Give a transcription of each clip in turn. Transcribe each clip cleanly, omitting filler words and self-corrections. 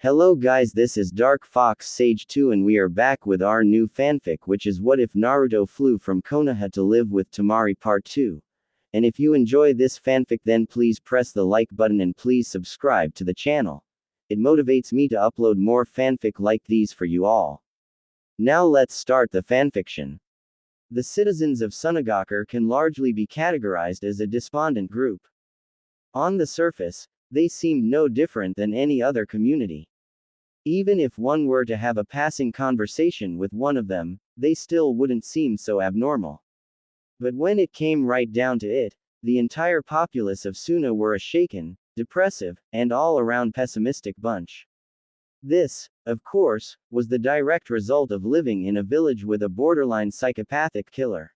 Hello guys, this is Dark Fox Sage 2 and we are back with our new fanfic, which is What If Naruto Flew from Konoha to Live with Temari Part 2. And if you enjoy this fanfic, then please press the like button and please subscribe to the channel. It motivates me to upload more fanfic like these for you all. Now let's start the fanfiction. The citizens of Sunagakur can largely be categorized as a despondent group. On the surface, they seemed no different than any other community. Even if one were to have a passing conversation with one of them, they still wouldn't seem so abnormal. But when it came right down to it, the entire populace of Suna were a shaken, depressive, and all-around pessimistic bunch. This, of course, was the direct result of living in a village with a borderline psychopathic killer.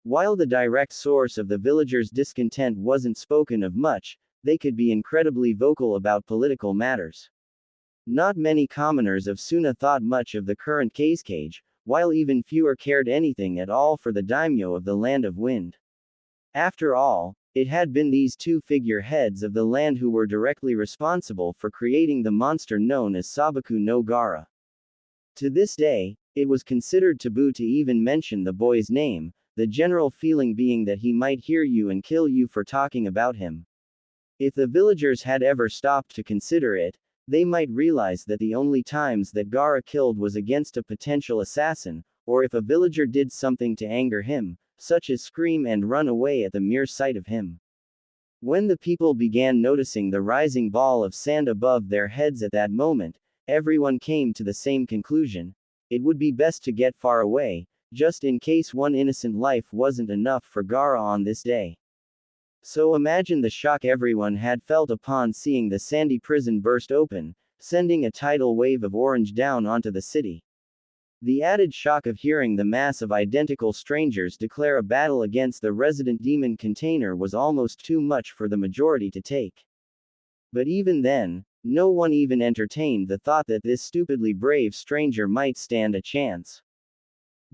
While the direct source of the villagers' discontent wasn't spoken of much, they could be incredibly vocal about political matters. Not many commoners of Suna thought much of the current cage, while even fewer cared anything at all for the daimyo of the Land of Wind. After all, it had been these two figureheads of the land who were directly responsible for creating the monster known as Sabaku no Gaara. To this day, it was considered taboo to even mention the boy's name, the general feeling being that he might hear you and kill you for talking about him. If the villagers had ever stopped to consider it, they might realize that the only times that Gaara killed was against a potential assassin, or if a villager did something to anger him, such as scream and run away at the mere sight of him. When the people began noticing the rising ball of sand above their heads at that moment, everyone came to the same conclusion: it would be best to get far away, just in case one innocent life wasn't enough for Gaara on this day. So imagine the shock everyone had felt upon seeing the sandy prison burst open, sending a tidal wave of orange down onto the city. The added shock of hearing the mass of identical strangers declare a battle against the resident demon container was almost too much for the majority to take. But even then, no one even entertained the thought that this stupidly brave stranger might stand a chance.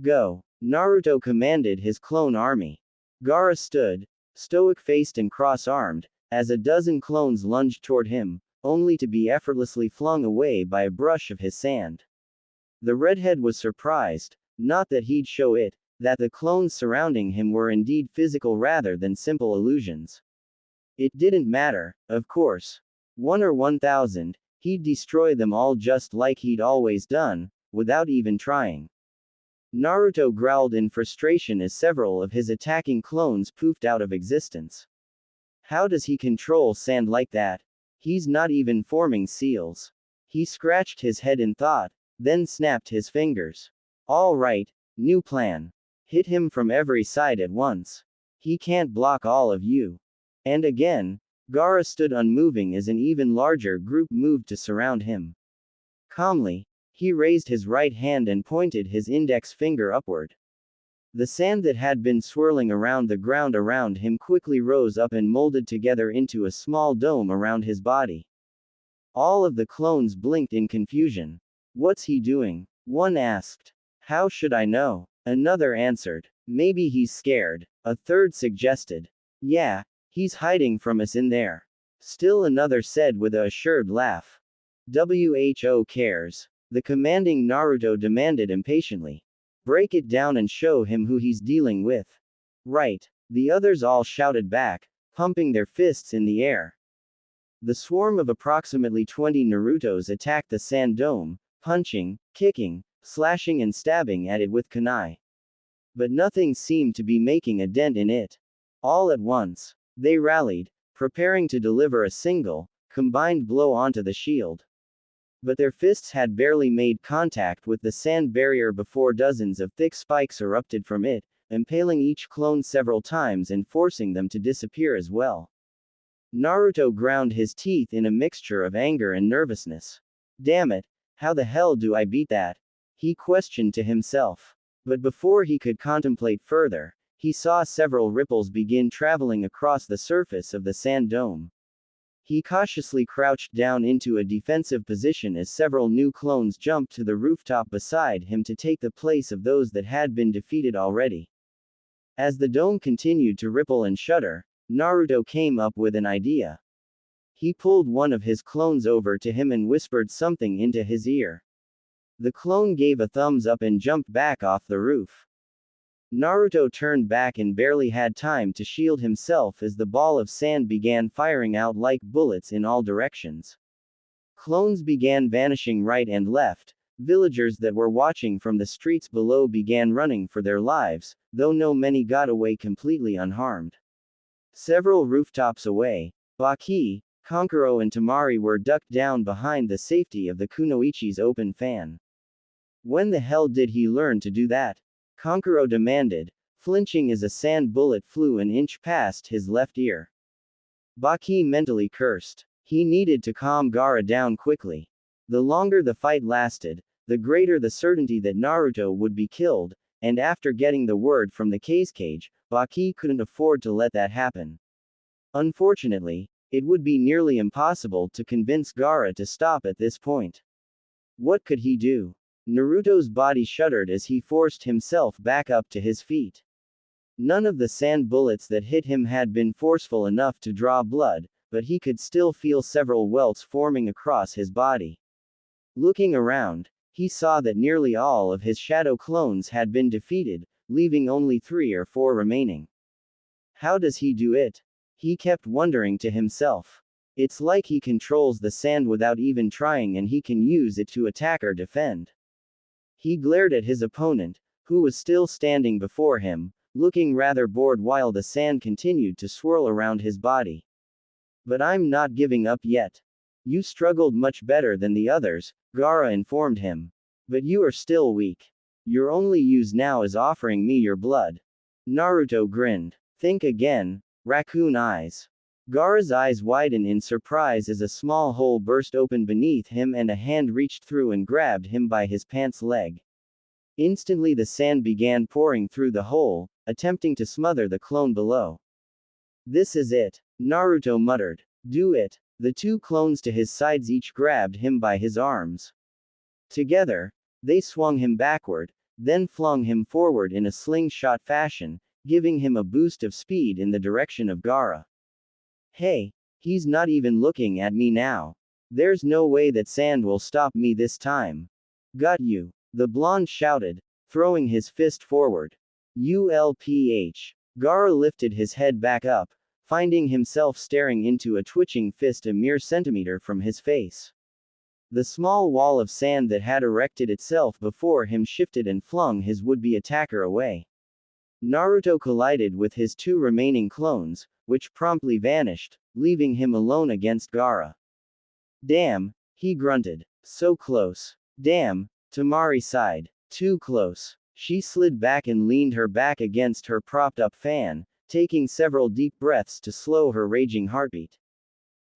Go! Naruto commanded his clone army. Gaara stood, stoic-faced and cross-armed, as a dozen clones lunged toward him, only to be effortlessly flung away by a brush of his sand. The redhead was surprised, not that he'd show it, that the clones surrounding him were indeed physical rather than simple illusions. It didn't matter, of course. 1 or 1,000, he'd destroy them all just like he'd always done, without even trying. Naruto growled in frustration as several of his attacking clones poofed out of existence. How does he control sand like that? He's not even forming seals. He scratched his head in thought, then snapped his fingers. All right, new plan. Hit him from every side at once. He can't block all of you. And again, Gaara stood unmoving as an even larger group moved to surround him. Calmly, he raised his right hand and pointed his index finger upward. The sand that had been swirling around the ground around him quickly rose up and molded together into a small dome around his body. All of the clones blinked in confusion. What's he doing? One asked. How should I know? Another answered. Maybe he's scared. A third suggested. Yeah, he's hiding from us in there. Still another said with a assured laugh. Who cares? The commanding Naruto demanded impatiently. Break it down and show him who he's dealing with. Right. The others all shouted back, pumping their fists in the air. The swarm of approximately 20 Narutos attacked the sand dome, punching, kicking, slashing and stabbing at it with kunai. But nothing seemed to be making a dent in it. All at once, they rallied, preparing to deliver a single, combined blow onto the shield. But their fists had barely made contact with the sand barrier before dozens of thick spikes erupted from it, impaling each clone several times and forcing them to disappear as well. Naruto ground his teeth in a mixture of anger and nervousness. Damn it, how the hell do I beat that? He questioned to himself. But before he could contemplate further, he saw several ripples begin traveling across the surface of the sand dome. He cautiously crouched down into a defensive position as several new clones jumped to the rooftop beside him to take the place of those that had been defeated already. As the dome continued to ripple and shudder, Naruto came up with an idea. He pulled one of his clones over to him and whispered something into his ear. The clone gave a thumbs up and jumped back off the roof. Naruto turned back and barely had time to shield himself as the ball of sand began firing out like bullets in all directions. Clones began vanishing right and left. Villagers that were watching from the streets below began running for their lives, though no many got away completely unharmed. Several rooftops away, Baki, Kankuro and Temari were ducked down behind the safety of the kunoichi's open fan. When the hell did he learn to do that? Kankuro demanded, flinching as a sand bullet flew an inch past his left ear. Baki mentally cursed. He needed to calm Gaara down quickly. The longer the fight lasted, the greater the certainty that Naruto would be killed, and after getting the word from the cage, Baki couldn't afford to let that happen. Unfortunately, it would be nearly impossible to convince Gaara to stop at this point. What could he do? Naruto's body shuddered as he forced himself back up to his feet. None of the sand bullets that hit him had been forceful enough to draw blood, but he could still feel several welts forming across his body. Looking around, he saw that nearly all of his shadow clones had been defeated, leaving only 3 or 4 remaining. How does he do it? He kept wondering to himself. It's like he controls the sand without even trying and he can use it to attack or defend. He glared at his opponent, who was still standing before him, looking rather bored while the sand continued to swirl around his body. But I'm not giving up yet. You struggled much better than the others, Gaara informed him. But you are still weak. Your only use now is offering me your blood. Naruto grinned. Think again, raccoon eyes. Gaara's eyes widened in surprise as a small hole burst open beneath him and a hand reached through and grabbed him by his pants leg. Instantly the sand began pouring through the hole, attempting to smother the clone below. This is it, Naruto muttered. Do it. The 2 clones to his sides each grabbed him by his arms. Together, they swung him backward, then flung him forward in a slingshot fashion, giving him a boost of speed in the direction of Gaara. Hey, he's not even looking at me now. There's no way that sand will stop me this time. Got you, the blonde shouted, throwing his fist forward. ULPH. Gaara lifted his head back up, finding himself staring into a twitching fist a mere centimeter from his face. The small wall of sand that had erected itself before him shifted and flung his would-be attacker away. Naruto collided with his 2 remaining clones, which promptly vanished, leaving him alone against Gaara. Damn, he grunted. So close. Damn, Temari sighed. Too close. She slid back and leaned her back against her propped-up fan, taking several deep breaths to slow her raging heartbeat.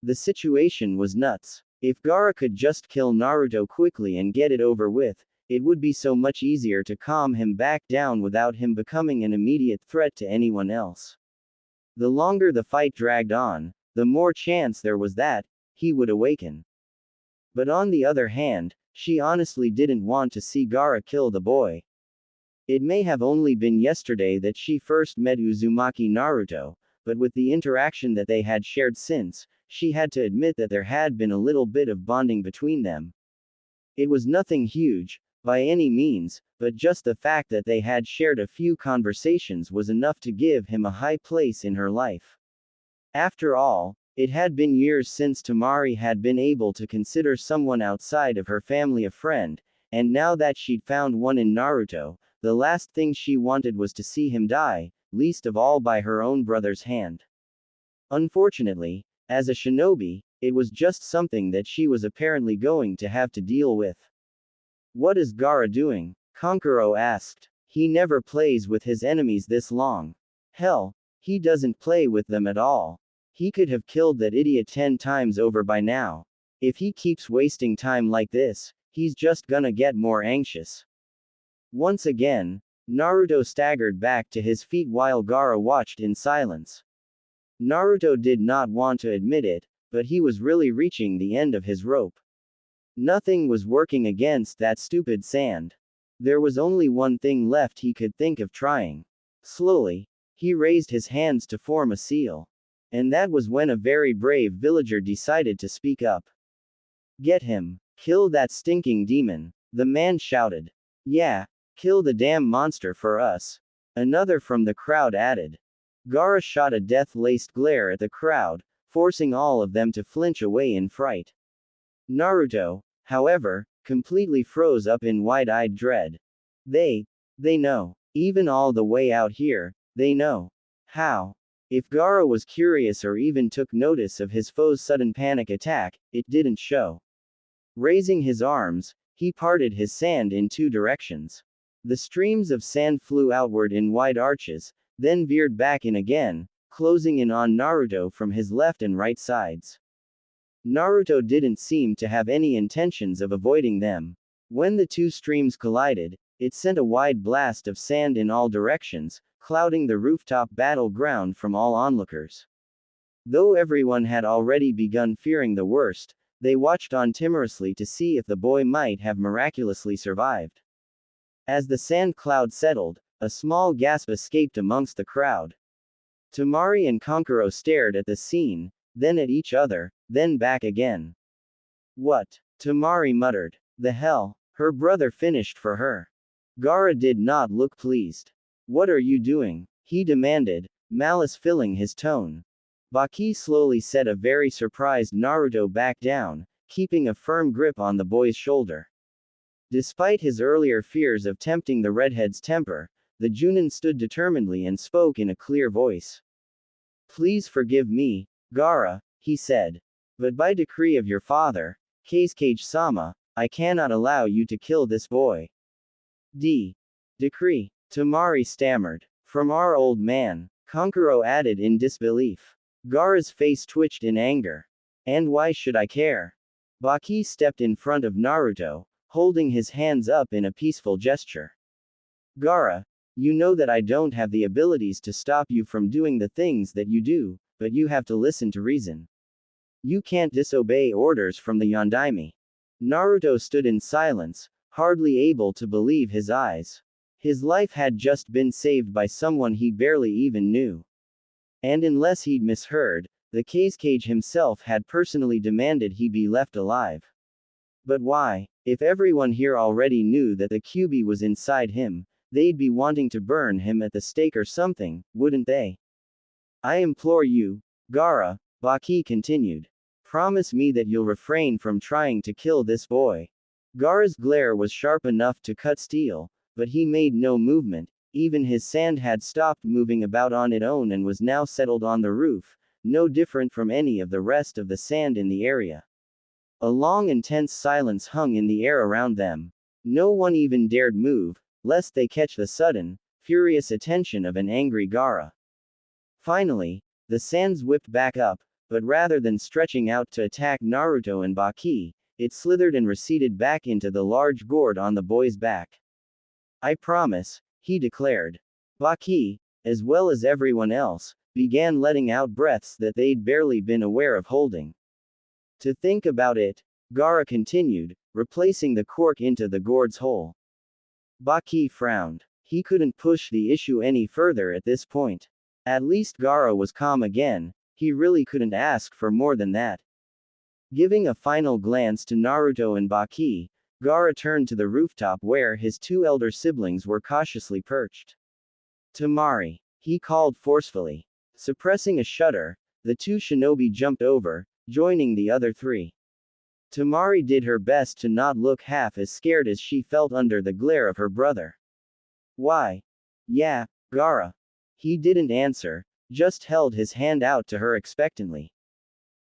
The situation was nuts. If Gaara could just kill Naruto quickly and get it over with, it would be so much easier to calm him back down without him becoming an immediate threat to anyone else. The longer the fight dragged on, the more chance there was that he would awaken. But on the other hand, she honestly didn't want to see Gaara kill the boy. It may have only been yesterday that she first met Uzumaki Naruto, but with the interaction that they had shared since, she had to admit that there had been a little bit of bonding between them. It was nothing huge, by any means, but just the fact that they had shared a few conversations was enough to give him a high place in her life. After all, it had been years since Temari had been able to consider someone outside of her family a friend, and now that she'd found one in Naruto, the last thing she wanted was to see him die, least of all by her own brother's hand. Unfortunately, as a shinobi, it was just something that she was apparently going to have to deal with. What is Gaara doing? Kankuro asked. He never plays with his enemies this long. Hell, he doesn't play with them at all. He could have killed that idiot 10 times over by now. If he keeps wasting time like this, he's just gonna get more anxious. Once again, Naruto staggered back to his feet while Gaara watched in silence. Naruto did not want to admit it, but he was really reaching the end of his rope. Nothing was working against that stupid sand. There was only one thing left he could think of trying. Slowly, he raised his hands to form a seal. And that was when a very brave villager decided to speak up. Get him. Kill that stinking demon. The man shouted. Yeah, kill the damn monster for us. Another from the crowd added. Gaara shot a death-laced glare at the crowd, forcing all of them to flinch away in fright. Naruto, however, completely froze up in wide-eyed dread. They know. Even all the way out here, they know. How? If Gaara was curious or even took notice of his foe's sudden panic attack, it didn't show. Raising his arms, he parted his sand in two directions. The streams of sand flew outward in wide arches, then veered back in again, closing in on Naruto from his left and right sides. Naruto didn't seem to have any intentions of avoiding them. When the two streams collided, it sent a wide blast of sand in all directions, clouding the rooftop battleground from all onlookers. Though everyone had already begun fearing the worst, they watched on timorously to see if the boy might have miraculously survived. As the sand cloud settled, a small gasp escaped amongst the crowd. Temari and Kankuro stared at the scene, then at each other, then back again. What? Temari muttered. The hell? Her brother finished for her. Gaara did not look pleased. What are you doing? He demanded, malice filling his tone. Baki slowly set a very surprised Naruto back down, keeping a firm grip on the boy's shoulder. Despite his earlier fears of tempting the redhead's temper, the Junin stood determinedly and spoke in a clear voice. Please forgive me, Gaara, he said. But by decree of your father, Kazekage-sama, I cannot allow you to kill this boy. Decree. Temari stammered. From our old man, Kankuro added in disbelief. Gaara's face twitched in anger. And why should I care? Baki stepped in front of Naruto, holding his hands up in a peaceful gesture. Gaara, you know that I don't have the abilities to stop you from doing the things that you do, but you have to listen to reason. You can't disobey orders from the Yondaime. Naruto stood in silence, hardly able to believe his eyes. His life had just been saved by someone he barely even knew. And unless he'd misheard, the Kazekage himself had personally demanded he be left alive. But why? If everyone here already knew that the Kyuubi was inside him, they'd be wanting to burn him at the stake or something, wouldn't they? I implore you, Gaara, Baki continued. Promise me that you'll refrain from trying to kill this boy. Gaara's glare was sharp enough to cut steel, but he made no movement. Even his sand had stopped moving about on its own and was now settled on the roof, no different from any of the rest of the sand in the area. A long intense silence hung in the air around them. No one even dared move, lest they catch the sudden, furious attention of an angry Gaara. Finally, the sands whipped back up, but rather than stretching out to attack Naruto and Baki, it slithered and receded back into the large gourd on the boy's back. I promise, he declared. Baki, as well as everyone else, began letting out breaths that they'd barely been aware of holding. To think about it, Gaara continued, replacing the cork into the gourd's hole. Baki frowned. He couldn't push the issue any further at this point. At least Gaara was calm again, he really couldn't ask for more than that. Giving a final glance to Naruto and Baki, Gaara turned to the rooftop where his two elder siblings were cautiously perched. Temari, he called forcefully. Suppressing a shudder, the two shinobi jumped over, joining the other three. Temari did her best to not look half as scared as she felt under the glare of her brother. Why? Yeah, Gaara. He didn't answer, just held his hand out to her expectantly.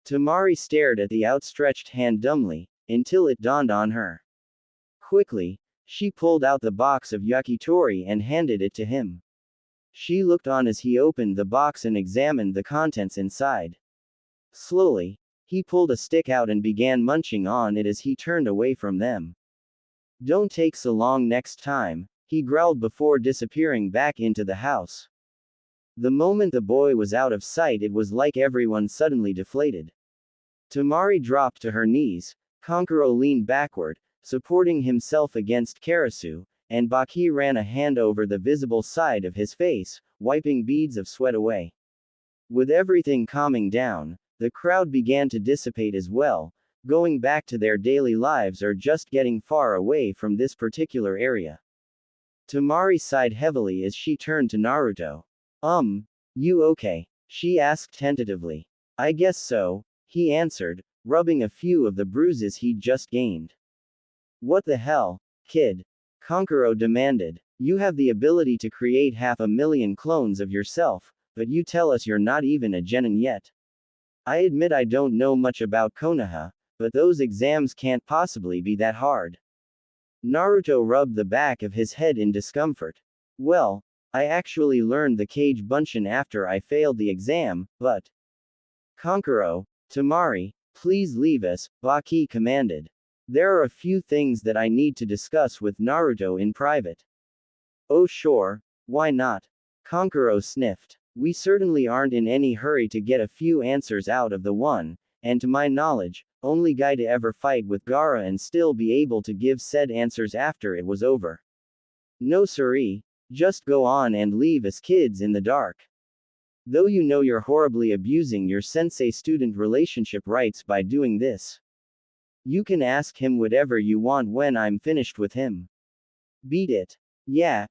Temari stared at the outstretched hand dumbly, until it dawned on her. Quickly, she pulled out the box of yakitori and handed it to him. She looked on as he opened the box and examined the contents inside. Slowly, he pulled a stick out and began munching on it as he turned away from them. Don't take so long next time, he growled before disappearing back into the house. The moment the boy was out of sight, it was like everyone suddenly deflated. Temari dropped to her knees, Kankuro leaned backward, supporting himself against Karasu, and Baki ran a hand over the visible side of his face, wiping beads of sweat away. With everything calming down, the crowd began to dissipate as well, going back to their daily lives or just getting far away from this particular area. Temari sighed heavily as she turned to Naruto. You okay? She asked tentatively. I guess so, he answered, rubbing a few of the bruises he'd just gained. What the hell, kid? Kankuro demanded. You have the ability to create 500,000 clones of yourself, but you tell us you're not even a genin yet. I admit I don't know much about Konoha, but those exams can't possibly be that hard. Naruto rubbed the back of his head in discomfort. Well, I actually learned the Kage Bunshin after I failed the exam, but... Kankuro, Temari, please leave us, Baki commanded. There are a few things that I need to discuss with Naruto in private. Oh sure, why not? Kankuro sniffed. We certainly aren't in any hurry to get a few answers out of the one, and to my knowledge, only guy to ever fight with Gaara and still be able to give said answers after it was over. No siree, just go on and leave us kids in the dark. Though you know you're horribly abusing your sensei-student relationship rights by doing this. You can ask him whatever you want when I'm finished with him. Beat it. Yeah,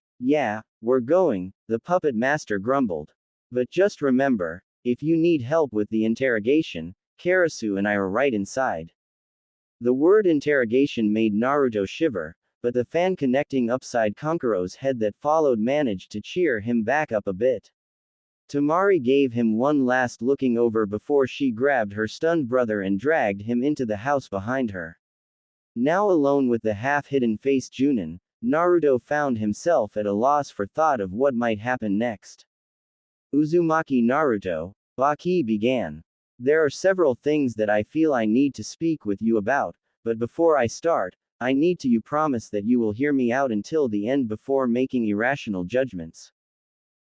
we're going, the puppet master grumbled. But just remember, if you need help with the interrogation, Karasu and I are right inside. The word interrogation made Naruto shiver, but the fan connecting upside Kankuro's head that followed managed to cheer him back up a bit. Temari gave him one last looking over before she grabbed her stunned brother and dragged him into the house behind her. Now alone with the half-hidden faced Junin, Naruto found himself at a loss for thought of what might happen next. Uzumaki Naruto, Baki began. There are several things that I feel I need to speak with you about, but before I start, I need you promise that you will hear me out until the end before making irrational judgments.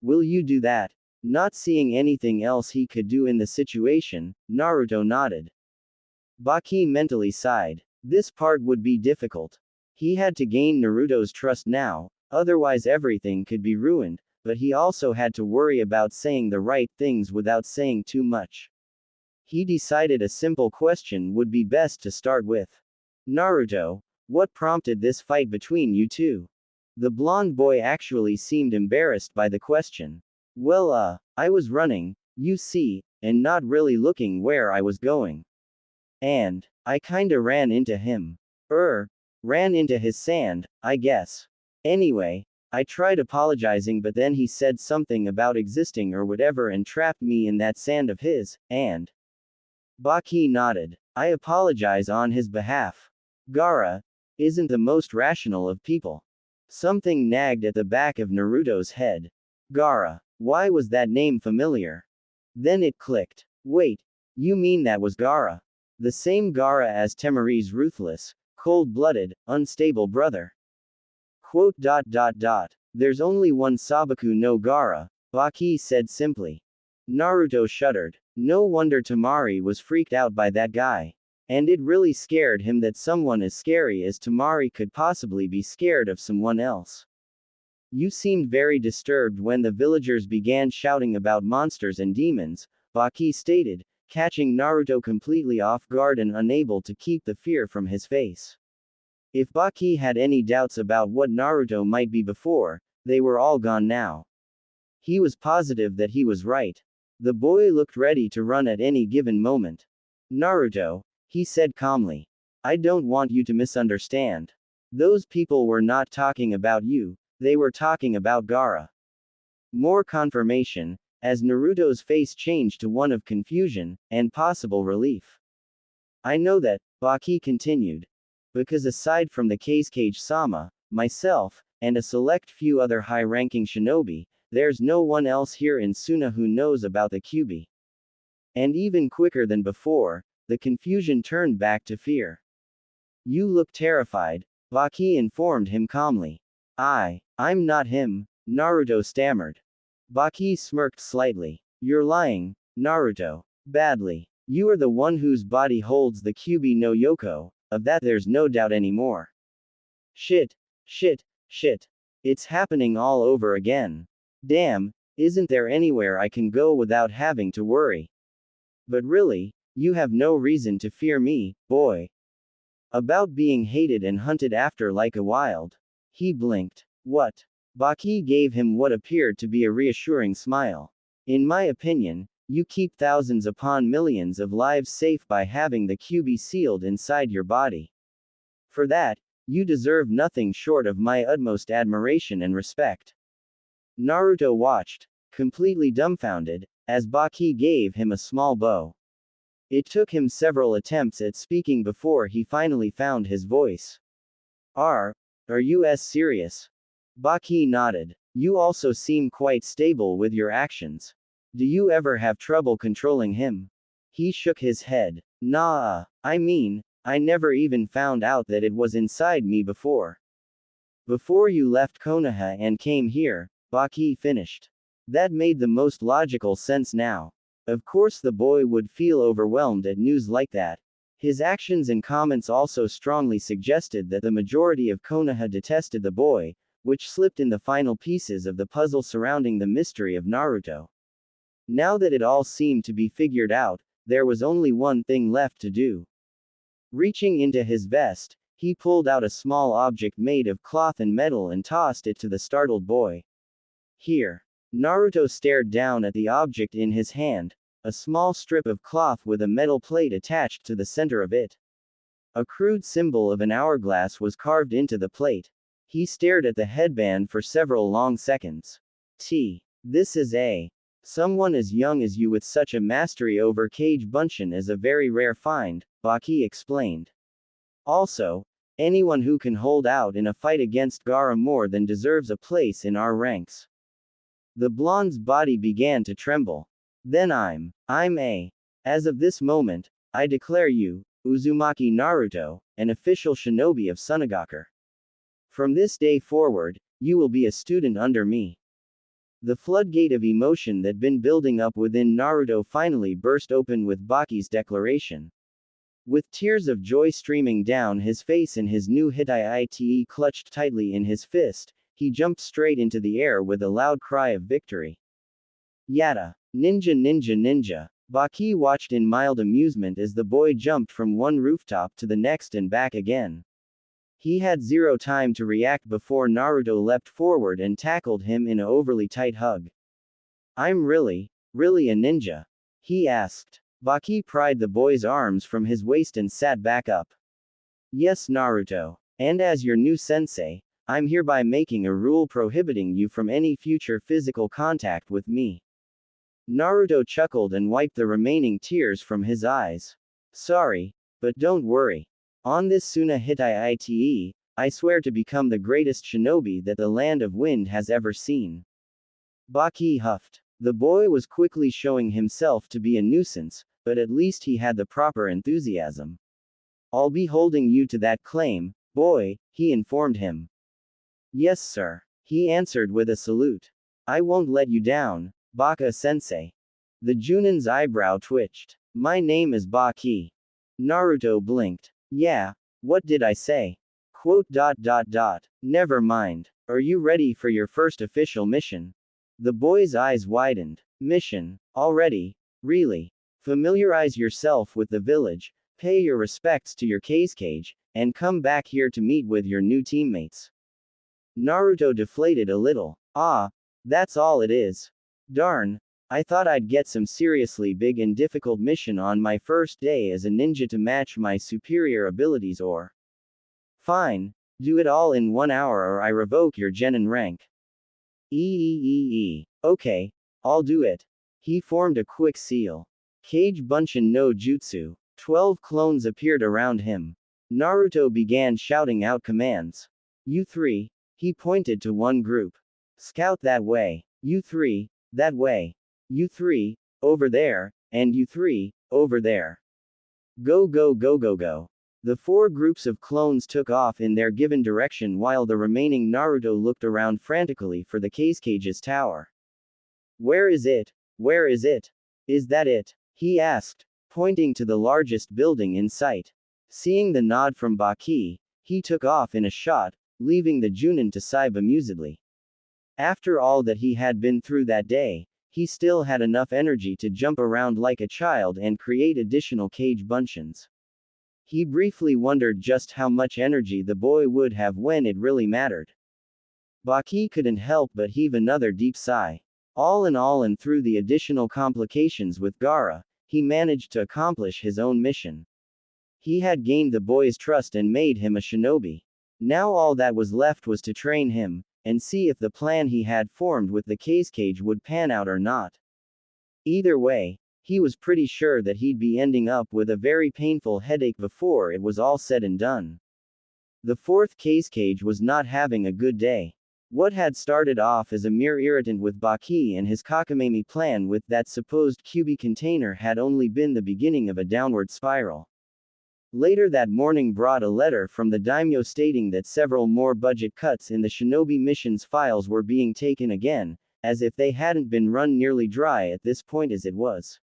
Will you do that? Not seeing anything else he could do in the situation, Naruto nodded. Baki mentally sighed. This part would be difficult. He had to gain Naruto's trust now, otherwise everything could be ruined, but he also had to worry about saying the right things without saying too much. He decided a simple question would be best to start with. Naruto, what prompted this fight between you two? The blonde boy actually seemed embarrassed by the question. Well, I was running, you see, and not really looking where I was going. And, I kinda ran into him. Ran into his sand, I guess. Anyway, I tried apologizing but then he said something about existing or whatever and trapped me in that sand of his, and... Baki nodded. I apologize on his behalf. Gaara isn't the most rational of people. Something nagged at the back of Naruto's head. Gaara. Why was that name familiar? Then it clicked. Wait, you mean that was Gaara? The same Gaara as Temari's ruthless, cold-blooded, unstable brother. There's only one Sabaku no Gaara, Baki said simply. Naruto shuddered. No wonder Temari was freaked out by that guy. And it really scared him that someone as scary as Temari could possibly be scared of someone else. You seemed very disturbed when the villagers began shouting about monsters and demons, Baki stated, catching Naruto completely off guard and unable to keep the fear from his face. If Baki had any doubts about what Naruto might be before, they were all gone now. He was positive that he was right. The boy looked ready to run at any given moment. Naruto, he said calmly. I don't want you to misunderstand. Those people were not talking about you, they were talking about Gaara. More confirmation, as Naruto's face changed to one of confusion, and possible relief. I know that, Baki continued. Because aside from the Kage-sama, myself, and a select few other high-ranking shinobi, there's no one else here in Suna who knows about the Kyuubi. And even quicker than before, the confusion turned back to fear. You look terrified, Baki informed him calmly. I'm not him, Naruto stammered. Baki smirked slightly. You're lying, Naruto. Badly. You are the one whose body holds the Kyuubi no Yoko, of that there's no doubt anymore. Shit. It's happening all over again. Damn, Isn't there anywhere I can go without having to worry? But really, you have no reason to fear me, boy. About being hated and hunted after like a wild. He blinked. What? Baki gave him what appeared to be a reassuring smile. In my opinion, you keep thousands upon millions of lives safe by having the QB sealed inside your body. For that, you deserve nothing short of my utmost admiration and respect. Naruto watched, completely dumbfounded, as Baki gave him a small bow. It took him several attempts at speaking before he finally found his voice. Are you serious? Baki nodded. You also seem quite stable with your actions. Do you ever have trouble controlling him? He shook his head. Nah, I mean, I never even found out that it was inside me before. Before you left Konoha and came here, Baki finished. That made the most logical sense now. Of course the boy would feel overwhelmed at news like that. His actions and comments also strongly suggested that the majority of Konoha detested the boy, which slipped in the final pieces of the puzzle surrounding the mystery of Naruto. Now that it all seemed to be figured out, there was only one thing left to do. Reaching into his vest, he pulled out a small object made of cloth and metal and tossed it to the startled boy. Here. Naruto stared down at the object in his hand, a small strip of cloth with a metal plate attached to the center of it. A crude symbol of an hourglass was carved into the plate. He stared at the headband for several long seconds. This is someone as young as you with such a mastery over Kage Bunshin is a very rare find, Baki explained. Also, anyone who can hold out in a fight against Gaara more than deserves a place in our ranks. The blonde's body began to tremble. Then as of this moment, I declare you, Uzumaki Naruto, an official shinobi of Sunagaku. From this day forward, you will be a student under me. The floodgate of emotion that been building up within Naruto finally burst open with Baki's declaration. With tears of joy streaming down his face and his new Hitai clutched tightly in his fist, he jumped straight into the air with a loud cry of victory. Yatta! Ninja ninja ninja! Baki watched in mild amusement as the boy jumped from one rooftop to the next and back again. He had zero time to react before Naruto leapt forward and tackled him in an overly tight hug. I'm really a ninja? He asked. Baki pried the boy's arms from his waist and sat back up. Yes, Naruto. And as your new sensei, I'm hereby making a rule prohibiting you from any future physical contact with me. Naruto chuckled and wiped the remaining tears from his eyes. Sorry, but don't worry. On this Suna Hitai, I swear to become the greatest shinobi that the Land of Wind has ever seen. Baki huffed. The boy was quickly showing himself to be a nuisance, but at least he had the proper enthusiasm. I'll be holding you to that claim, boy, he informed him. Yes, sir, he answered with a salute. I won't let you down, Baka-sensei. The Junin's eyebrow twitched. My name is Baki. Naruto blinked. Yeah, what did I say? Never mind. Are you ready for your first official mission? The boy's eyes widened. Mission? Already? Really? Familiarize yourself with the village, pay your respects to your Kage, and come back here to meet with your new teammates. Naruto deflated a little. That's all it is. Darn. I thought I'd get some seriously big and difficult mission on my first day as a ninja to match my superior abilities or. Fine. Do it all in 1 hour or I revoke your genin rank. Okay. I'll do it. He formed a quick seal. Kage Bunshin no Jutsu. 12 clones appeared around him. Naruto began shouting out commands. You three. He pointed to one group. Scout that way. You three. That way. You three. Over there. And you three. Over there. Go go go go go. The 4 groups of clones took off in their given direction while the remaining Naruto looked around frantically for the Kage's tower. Where is it? Where is it? Is that it? He asked, pointing to the largest building in sight. Seeing the nod from Baki, he took off in a shot, leaving the Junin to sigh bemusedly. After all that he had been through that day, he still had enough energy to jump around like a child and create additional cage buncheons. He briefly wondered just how much energy the boy would have when it really mattered. Baki couldn't help but heave another deep sigh. All in all, and through the additional complications with Gaara, he managed to accomplish his own mission. He had gained the boy's trust and made him a shinobi. Now all that was left was to train him, and see if the plan he had formed with the cage would pan out or not. Either way, he was pretty sure that he'd be ending up with a very painful headache before it was all said and done. The fourth cage was not having a good day. What had started off as a mere irritant with Baki and his cockamamie plan with that supposed Kyuubi container had only been the beginning of a downward spiral. Later that morning brought a letter from the daimyo stating that several more budget cuts in the shinobi missions files were being taken again, as if they hadn't been run nearly dry at this point as it was.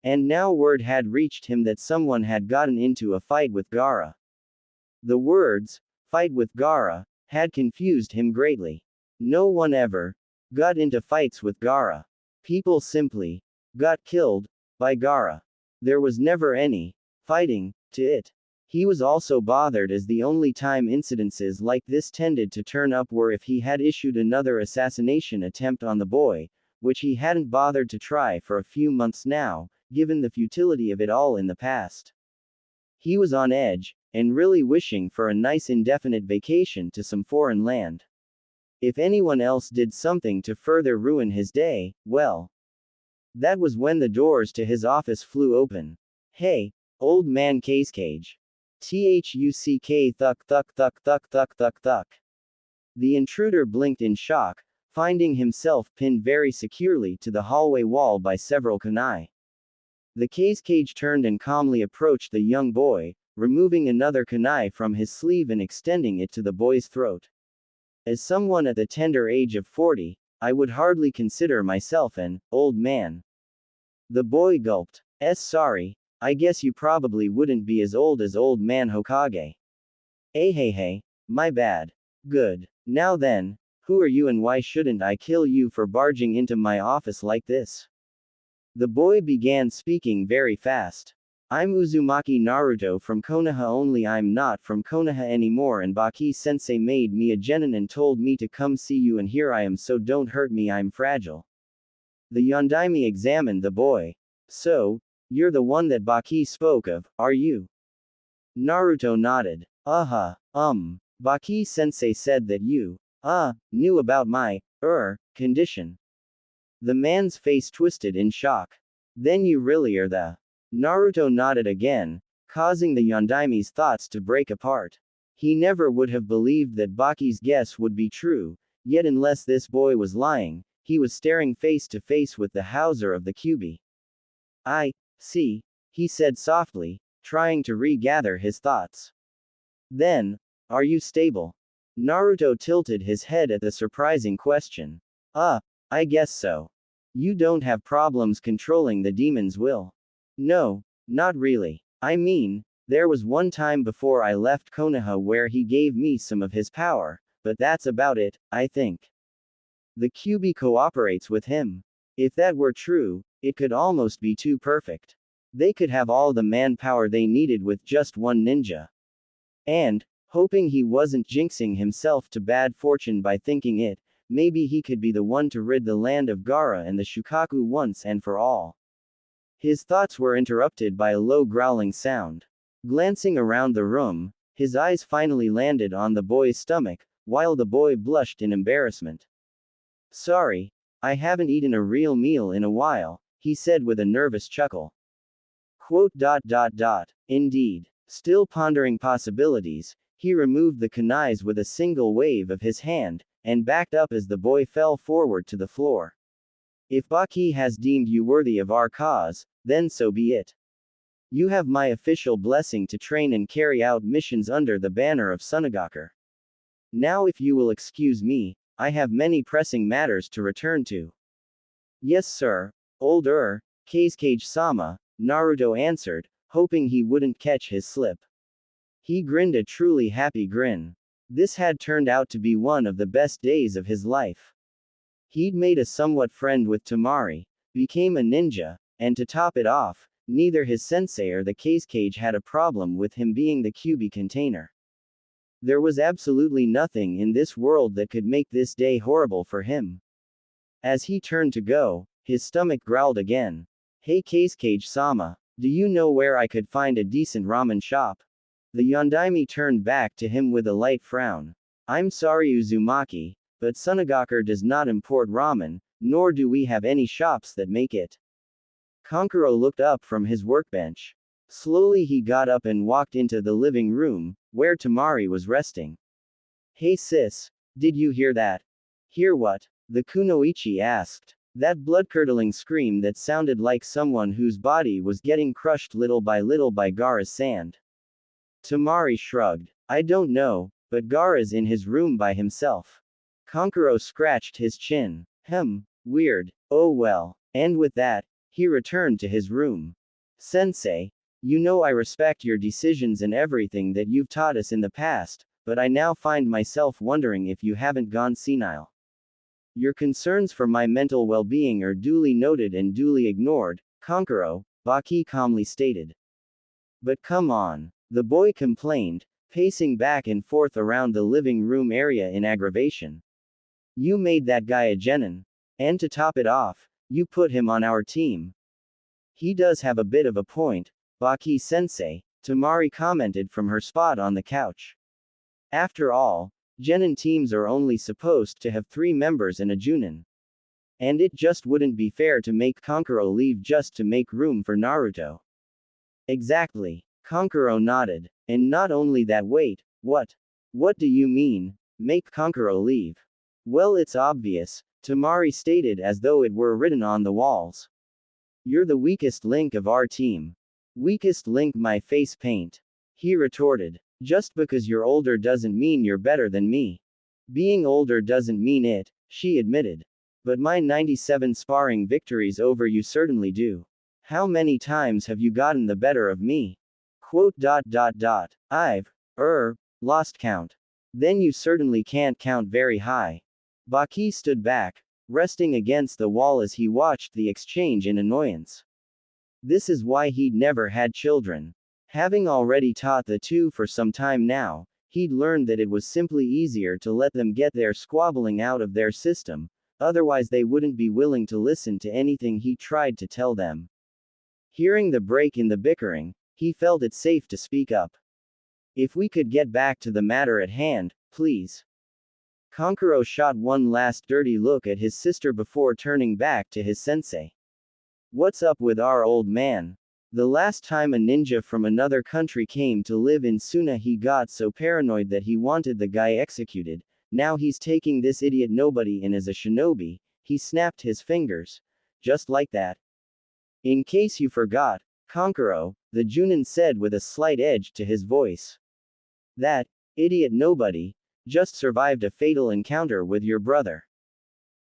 And now word had reached him that someone had gotten into a fight with Gaara. The words, fight with Gaara, had confused him greatly. No one ever got into fights with Gaara. People simply got killed by Gaara. There was never any fighting to it. He was also bothered as the only time incidences like this tended to turn up were if he had issued another assassination attempt on the boy, which he hadn't bothered to try for a few months now, given the futility of it all in the past. He was on edge, and really wishing for a nice indefinite vacation to some foreign land. If anyone else did something to further ruin his day, well. That was when the doors to his office flew open. Hey, old man cage. Thuck thuck thuck thuck thuck thuck thuck. The intruder blinked in shock, finding himself pinned very securely to the hallway wall by several kunai. The cage turned and calmly approached the young boy, removing another kunai from his sleeve and extending it to the boy's throat. As someone at the tender age of 40, I would hardly consider myself an old man. The boy gulped. Sorry, I guess you probably wouldn't be as old man Hokage. Hey, my bad. Good. Now then, who are you and why shouldn't I kill you for barging into my office like this? The boy began speaking very fast. I'm Uzumaki Naruto from Konoha, only I'm not from Konoha anymore, and Baki-sensei made me a genin and told me to come see you, and here I am, so don't hurt me, I'm fragile. The Yondaime examined the boy. So, you're the one that Baki spoke of, are you? Naruto nodded. Baki-sensei said that you, knew about my, condition. The man's face twisted in shock. Then you really are the... Naruto nodded again, causing the Yondaime's thoughts to break apart. He never would have believed that Baki's guess would be true, yet unless this boy was lying, he was staring face to face with the Hauser of the Kyuubi. I see, he said softly, trying to regather his thoughts. Then, are you stable? Naruto tilted his head at the surprising question. I guess so. You don't have problems controlling the demon's will? No, not really. I mean, there was one time before I left Konoha where he gave me some of his power, but that's about it, I think. The Kyuubi cooperates with him. If that were true, it could almost be too perfect. They could have all the manpower they needed with just one ninja. And, hoping he wasn't jinxing himself to bad fortune by thinking it, maybe he could be the one to rid the land of Gaara and the Shukaku once and for all. His thoughts were interrupted by a low growling sound. Glancing around the room, his eyes finally landed on the boy's stomach, while the boy blushed in embarrassment. Sorry, I haven't eaten a real meal in a while, he said with a nervous chuckle. Indeed. Still pondering possibilities, he removed the kunais with a single wave of his hand, and backed up as the boy fell forward to the floor. If Baki has deemed you worthy of our cause, then so be it. You have my official blessing to train and carry out missions under the banner of Sunagaku. Now if you will excuse me, I have many pressing matters to return to. Yes sir, old Kage-sama, Naruto answered, hoping he wouldn't catch his slip. He grinned a truly happy grin. This had turned out to be one of the best days of his life. He'd made a somewhat friend with Temari, became a ninja, and to top it off, neither his sensei or the case cage had a problem with him being the QB container. There was absolutely nothing in this world that could make this day horrible for him. As he turned to go, his stomach growled again. Hey case cage sama, do you know where I could find a decent ramen shop? The Yondaime turned back to him with a light frown. I'm sorry Uzumaki, but Sunagakur does not import ramen, nor do we have any shops that make it. Kankuro looked up from his workbench. Slowly he got up and walked into the living room, where Temari was resting. Hey sis, did you hear that? Hear what? The kunoichi asked. That blood-curdling scream that sounded like someone whose body was getting crushed little by Gaara's sand. Temari shrugged. I don't know, but Gaara's in his room by himself. Kankuro scratched his chin. Weird. Oh well. And with that, he returned to his room. Sensei, you know I respect your decisions and everything that you've taught us in the past, but I now find myself wondering if you haven't gone senile. Your concerns for my mental well-being are duly noted and duly ignored, Kankuro, Baki calmly stated. But come on, the boy complained, pacing back and forth around the living room area in aggravation. You made that guy a genin. And to top it off, you put him on our team. He does have a bit of a point, Baki-sensei, Temari commented from her spot on the couch. After all, genin teams are only supposed to have 3 members and a junin. And it just wouldn't be fair to make Kankuro leave just to make room for Naruto. Exactly. Kankuro nodded. And not only that wait, what? What do you mean, make Kankuro leave? Well it's obvious, Temari stated as though it were written on the walls. You're the weakest link of our team. Weakest link my face paint. He retorted. Just because you're older doesn't mean you're better than me. Being older doesn't mean it, she admitted. But my 97 sparring victories over you certainly do. How many times have you gotten the better of me? I've lost count. Then you certainly can't count very high. Baki stood back, resting against the wall as he watched the exchange in annoyance. This is why he'd never had children. Having already taught the two for some time now, he'd learned that it was simply easier to let them get their squabbling out of their system, otherwise they wouldn't be willing to listen to anything he tried to tell them. Hearing the break in the bickering, he felt it safe to speak up. If we could get back to the matter at hand, please. Kankuro shot one last dirty look at his sister before turning back to his sensei. What's up with our old man? The last time a ninja from another country came to live in Suna he got so paranoid that he wanted the guy executed. Now he's taking this idiot nobody in as a shinobi. He snapped his fingers. Just like that. In case you forgot, Kankuro, the Junin said with a slight edge to his voice. That idiot nobody just survived a fatal encounter with your brother.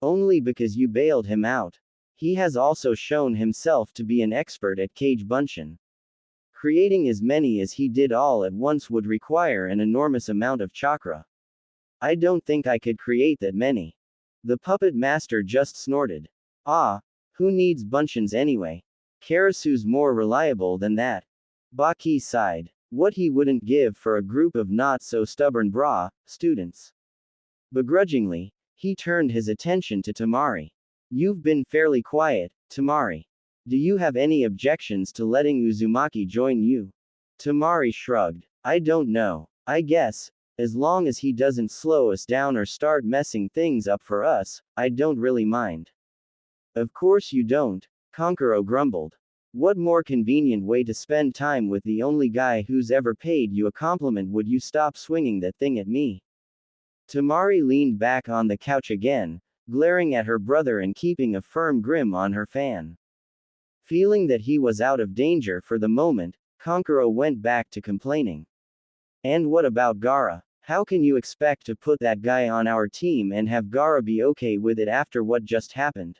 Only because you bailed him out. He has also shown himself to be an expert at cage bunshin. Creating as many as he did all at once would require an enormous amount of chakra. I don't think I could create that many. The puppet master just snorted. Ah, who needs bunshins anyway? Karasu's more reliable than that. Baki sighed. What he wouldn't give for a group of not so stubborn students. Begrudgingly, he turned his attention to Temari. You've been fairly quiet, Temari. Do you have any objections to letting Uzumaki join you? Temari shrugged. I don't know. I guess, as long as he doesn't slow us down or start messing things up for us, I don't really mind. Of course you don't, Kankuro grumbled. What more convenient way to spend time with the only guy who's ever paid you a compliment? Would you stop swinging that thing at me? Temari leaned back on the couch again, glaring at her brother and keeping a firm grin on her fan. Feeling that he was out of danger for the moment, Kankuro went back to complaining. And what about Gaara? How can you expect to put that guy on our team and have Gaara be okay with it after what just happened?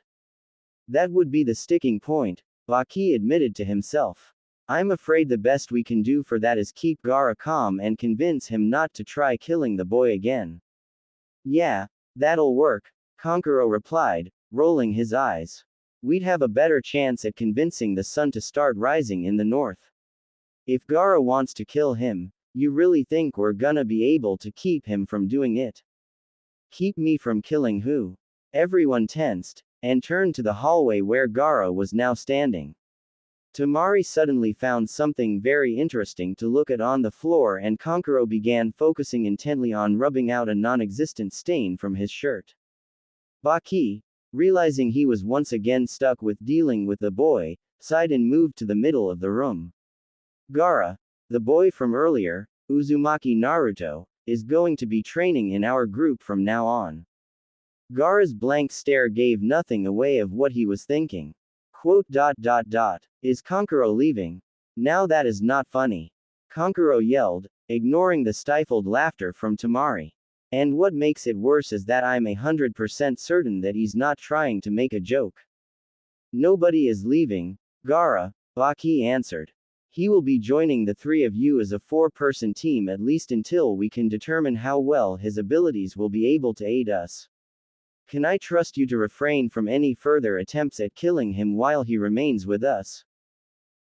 That would be the sticking point, Baki admitted to himself. I'm afraid the best we can do for that is keep Gaara calm and convince him not to try killing the boy again. Yeah, that'll work, Kankuro replied, rolling his eyes. We'd have a better chance at convincing the sun to start rising in the north. If Gaara wants to kill him, you really think we're gonna be able to keep him from doing it? Keep me from killing who? Everyone tensed, and turned to the hallway where Gaara was now standing. Temari suddenly found something very interesting to look at on the floor, and Kankuro began focusing intently on rubbing out a non-existent stain from his shirt. Baki, realizing he was once again stuck with dealing with the boy, sighed and moved to the middle of the room. Gaara, the boy from earlier, Uzumaki Naruto, is going to be training in our group from now on. Gaara's blank stare gave nothing away of what he was thinking. Quote. Is Kankuro leaving? Now that is not funny. Kankuro yelled, ignoring the stifled laughter from Temari. And what makes it worse is that I'm 100% certain that he's not trying to make a joke. Nobody is leaving, Gaara, Baki answered. He will be joining the three of you as a 4-person team at least until we can determine how well his abilities will be able to aid us. Can I trust you to refrain from any further attempts at killing him while he remains with us?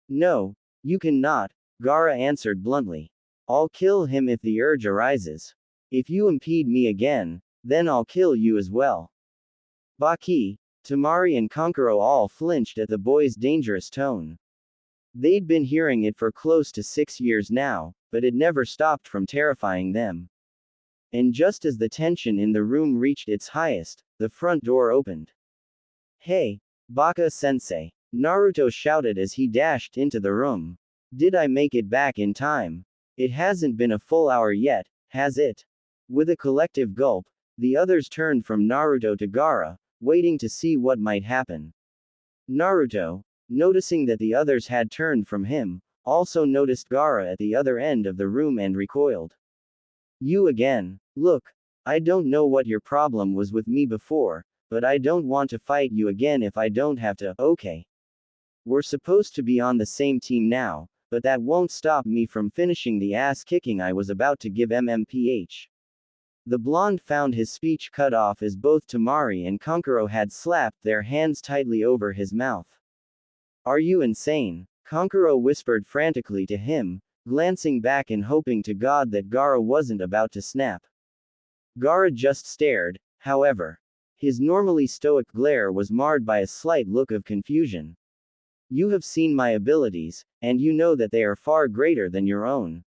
No, you cannot, Gaara answered bluntly. I'll kill him if the urge arises. If you impede me again, then I'll kill you as well. Baki, Temari and Kankuro all flinched at the boy's dangerous tone. They'd been hearing it for close to 6 years now, but it never stopped from terrifying them. And just as the tension in the room reached its highest, the front door opened. Hey, Baka-sensei, Naruto shouted as he dashed into the room. Did I make it back in time? It hasn't been a full hour yet, has it? With a collective gulp, the others turned from Naruto to Gaara, waiting to see what might happen. Naruto, noticing that the others had turned from him, also noticed Gaara at the other end of the room and recoiled. You again. Look, I don't know what your problem was with me before, but I don't want to fight you again if I don't have to. Okay. We're supposed to be on the same team now, but that won't stop me from finishing the ass kicking I was about to give MMPH. The blonde found his speech cut off as both Temari and Kankuro had slapped their hands tightly over his mouth. Are you insane? Kankuro whispered frantically to him, glancing back and hoping to God that Gaara wasn't about to snap. Gaara just stared, however. His normally stoic glare was marred by a slight look of confusion. You have seen my abilities, and you know that they are far greater than your own.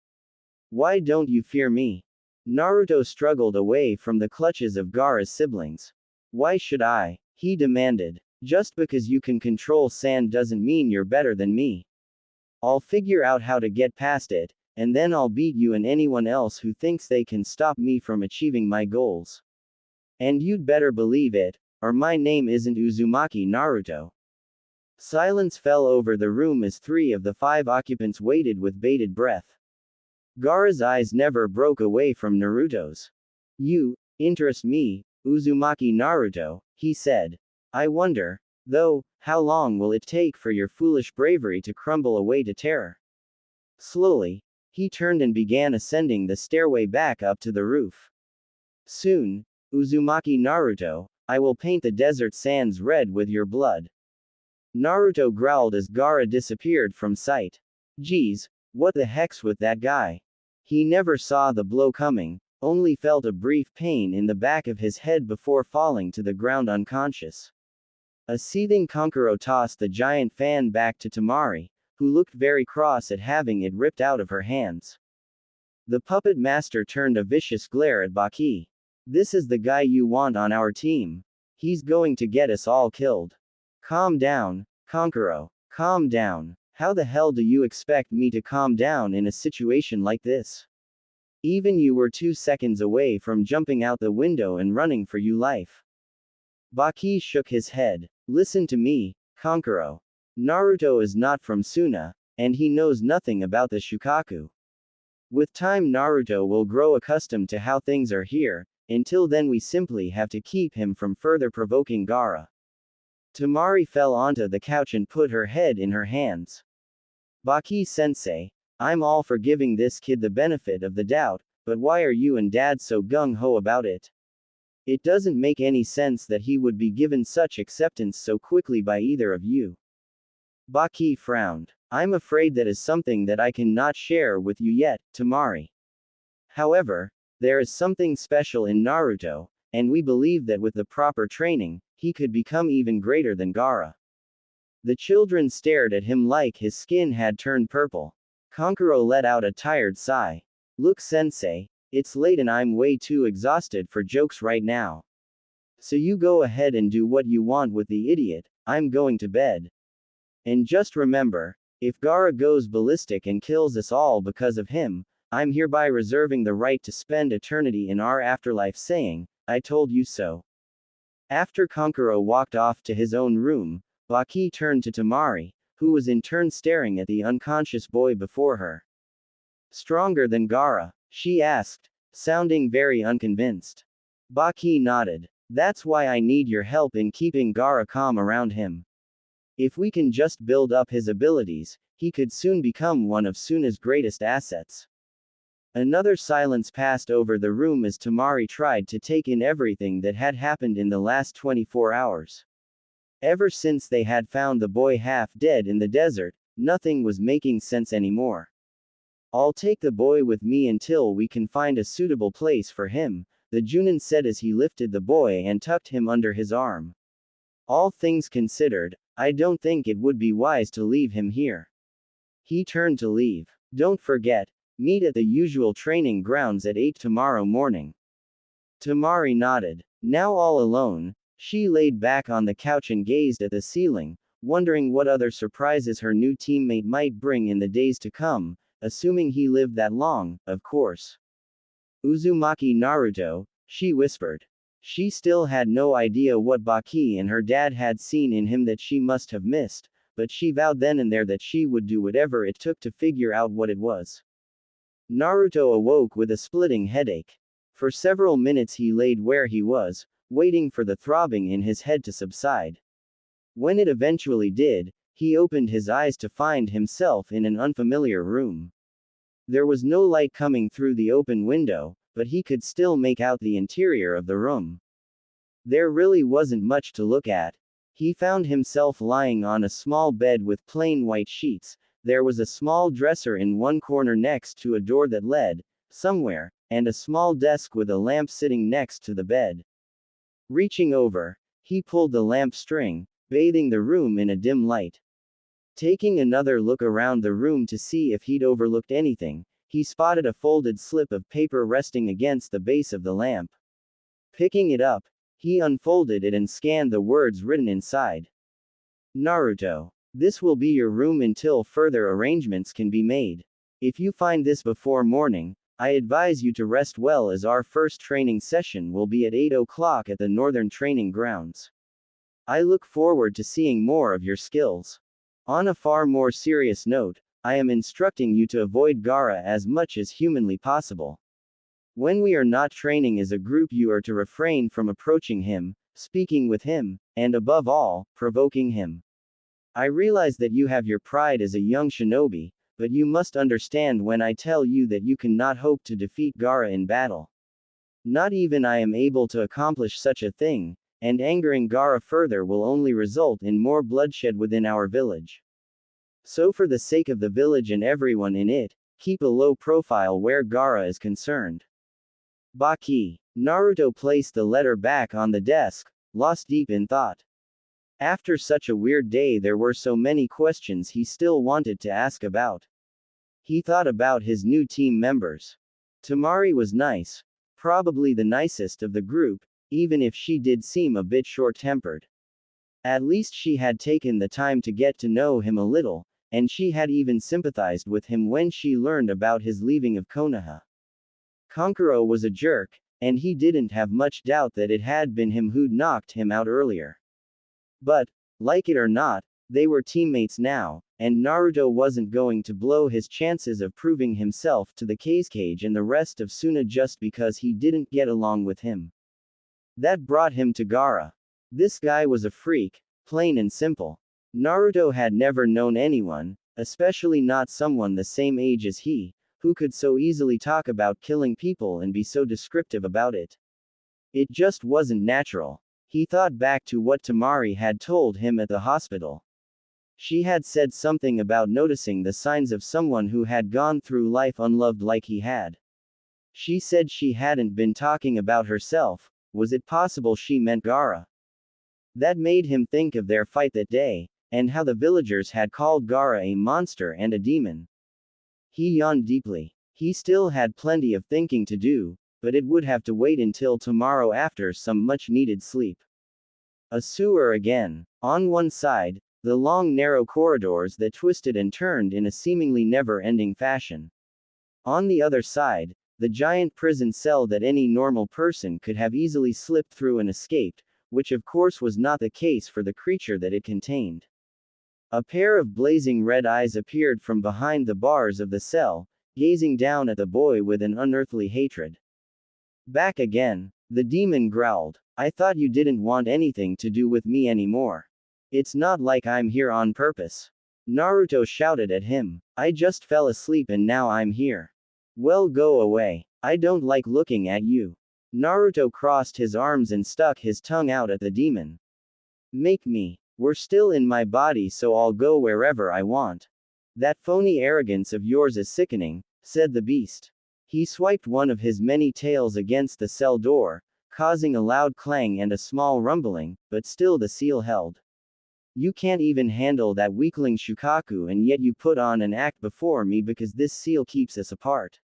Why don't you fear me? Naruto struggled away from the clutches of Gaara's siblings. Why should I? He demanded. Just because you can control sand doesn't mean you're better than me. I'll figure out how to get past it, and then I'll beat you and anyone else who thinks they can stop me from achieving my goals. And you'd better believe it, or my name isn't Uzumaki Naruto. Silence fell over the room as 3 of the 5 occupants waited with bated breath. Gaara's eyes never broke away from Naruto's. You interest me, Uzumaki Naruto, he said. I wonder, though, how long will it take for your foolish bravery to crumble away to terror? Slowly, he turned and began ascending the stairway back up to the roof. Soon, Uzumaki Naruto, I will paint the desert sands red with your blood. Naruto growled as Gaara disappeared from sight. Geez, what the heck's with that guy? He never saw the blow coming, only felt a brief pain in the back of his head before falling to the ground unconscious. A seething Kankuro tossed the giant fan back to Temari, who looked very cross at having it ripped out of her hands. The puppet master turned a vicious glare at Baki. This is the guy you want on our team. He's going to get us all killed. Calm down, Kankuro. Calm down. How the hell do you expect me to calm down in a situation like this? Even you were 2 seconds away from jumping out the window and running for your life. Baki shook his head. Listen to me, Kankuro. Naruto is not from Suna, and he knows nothing about the Shukaku. With time Naruto will grow accustomed to how things are here, until then we simply have to keep him from further provoking Gaara. Temari fell onto the couch and put her head in her hands. Baki-sensei, I'm all for giving this kid the benefit of the doubt, but why are you and Dad so gung-ho about it? It doesn't make any sense that he would be given such acceptance so quickly by either of you. Baki frowned. I'm afraid that is something that I cannot share with you yet, Temari. However, there is something special in Naruto, and we believe that with the proper training, he could become even greater than Gaara. The children stared at him like his skin had turned purple. Kankuro let out a tired sigh. Look, sensei, it's late and I'm way too exhausted for jokes right now. So you go ahead and do what you want with the idiot, I'm going to bed. And just remember, if Gaara goes ballistic and kills us all because of him, I'm hereby reserving the right to spend eternity in our afterlife saying, I told you so. After Kankuro walked off to his own room, Baki turned to Temari, who was in turn staring at the unconscious boy before her. Stronger than Gaara? She asked, sounding very unconvinced. Baki nodded. That's why I need your help in keeping Gaara calm around him. If we can just build up his abilities, he could soon become one of Suna's greatest assets. Another silence passed over the room as Temari tried to take in everything that had happened in the last 24 hours. Ever since they had found the boy half dead in the desert, nothing was making sense anymore. I'll take the boy with me until we can find a suitable place for him, the Junin said as he lifted the boy and tucked him under his arm. All things considered, I don't think it would be wise to leave him here. He turned to leave. Don't forget, meet at the usual training grounds at 8 tomorrow morning. Temari nodded. Now all alone, she laid back on the couch and gazed at the ceiling, wondering what other surprises her new teammate might bring in the days to come, assuming he lived that long, of course. Uzumaki Naruto, she whispered. She still had no idea what Baki and her dad had seen in him that she must have missed, but she vowed then and there that she would do whatever it took to figure out what it was. Naruto awoke with a splitting headache. For several minutes he laid where he was, waiting for the throbbing in his head to subside. When it eventually did, he opened his eyes to find himself in an unfamiliar room. There was no light coming through the open window, but he could still make out the interior of the room. There really wasn't much to look at. He found himself lying on a small bed with plain white sheets. There was a small dresser in one corner next to a door that led somewhere, and a small desk with a lamp sitting next to the bed. Reaching over, he pulled the lamp string, bathing the room in a dim light. Taking another look around the room to see if he'd overlooked anything, he spotted a folded slip of paper resting against the base of the lamp. Picking it up, he unfolded it and scanned the words written inside. Naruto. This will be your room until further arrangements can be made. If you find this before morning, I advise you to rest well as our first training session will be at 8 o'clock at the Northern Training Grounds. I look forward to seeing more of your skills. On a far more serious note, I am instructing you to avoid Gaara as much as humanly possible. When we are not training as a group, you are to refrain from approaching him, speaking with him, and above all, provoking him. I realize that you have your pride as a young shinobi, but you must understand when I tell you that you cannot hope to defeat Gaara in battle. Not even I am able to accomplish such a thing, and angering Gaara further will only result in more bloodshed within our village. So for the sake of the village and everyone in it, keep a low profile where Gaara is concerned. Baki. Naruto placed the letter back on the desk, lost deep in thought. After such a weird day, there were so many questions he still wanted to ask about. He thought about his new team members. Temari was nice. Probably the nicest of the group, even if she did seem a bit short-tempered. At least she had taken the time to get to know him a little, and she had even sympathized with him when she learned about his leaving of Konoha. Kankuro was a jerk, and he didn't have much doubt that it had been him who'd knocked him out earlier. But, like it or not, they were teammates now, and Naruto wasn't going to blow his chances of proving himself to the Kazekage and the rest of Suna just because he didn't get along with him. That brought him to Gaara. This guy was a freak, plain and simple. Naruto had never known anyone, especially not someone the same age as he, who could so easily talk about killing people and be so descriptive about it. It just wasn't natural. He thought back to what Temari had told him at the hospital. She had said something about noticing the signs of someone who had gone through life unloved like he had. She said she hadn't been talking about herself. Was it possible she meant Gaara? That made him think of their fight that day, and how the villagers had called Gaara a monster and a demon. He yawned deeply. He still had plenty of thinking to do, but it would have to wait until tomorrow after some much-needed sleep. A sewer again. On one side, the long narrow corridors that twisted and turned in a seemingly never-ending fashion. On the other side, the giant prison cell that any normal person could have easily slipped through and escaped, which of course was not the case for the creature that it contained. A pair of blazing red eyes appeared from behind the bars of the cell, gazing down at the boy with an unearthly hatred. Back again, the demon growled. I thought you didn't want anything to do with me anymore. It's not like I'm here on purpose. Naruto shouted at him. I just fell asleep and now I'm here. Well, go away. I don't like looking at you. Naruto crossed his arms and stuck his tongue out at the demon. Make me. We're still in my body, so I'll go wherever I want. That phony arrogance of yours is sickening, said the beast. He swiped one of his many tails against the cell door, causing a loud clang and a small rumbling, but still the seal held. You can't even handle that weakling Shukaku, and yet you put on an act before me because this seal keeps us apart.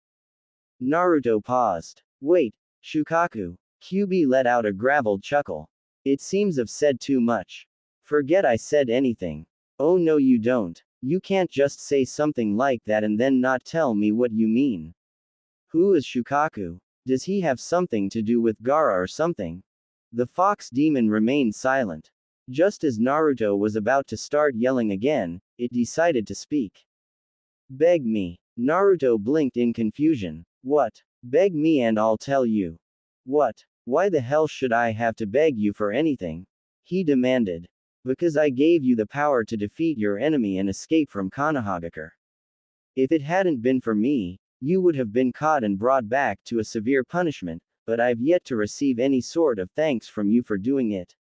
Naruto paused. Wait, Shukaku. Kyuubi let out a graveled chuckle. It seems I've said too much. Forget I said anything. Oh no, you don't. You can't just say something like that and then not tell me what you mean. Who is Shukaku? Does he have something to do with Gaara or something? The fox demon remained silent. Just as Naruto was about to start yelling again, it decided to speak. Beg me. Naruto blinked in confusion. What? Beg me and I'll tell you. What? Why the hell should I have to beg you for anything? He demanded. Because I gave you the power to defeat your enemy and escape from Konohagakure. If it hadn't been for me, you would have been caught and brought back to a severe punishment, but I've yet to receive any sort of thanks from you for doing it.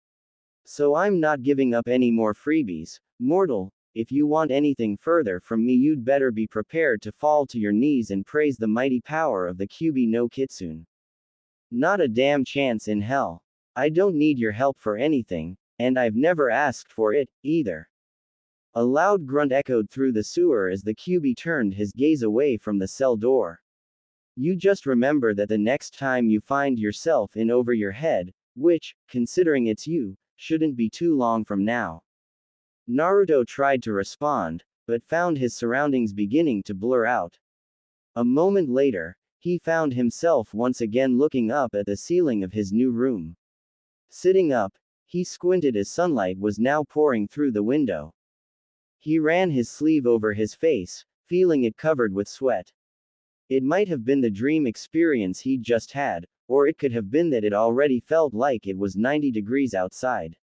So I'm not giving up any more freebies. Mortal, if you want anything further from me, you'd better be prepared to fall to your knees and praise the mighty power of the Kyuubi no Kitsune. Not a damn chance in hell. I don't need your help for anything, and I've never asked for it, either. A loud grunt echoed through the sewer as the Kyuubi turned his gaze away from the cell door. You just remember that the next time you find yourself in over your head, which, considering it's you, shouldn't be too long from now. Naruto tried to respond, but found his surroundings beginning to blur out. A moment later, he found himself once again looking up at the ceiling of his new room. Sitting up, he squinted as sunlight was now pouring through the window. He ran his sleeve over his face, feeling it covered with sweat. It might have been the dream experience he'd just had, or it could have been that it already felt like it was 90 degrees outside.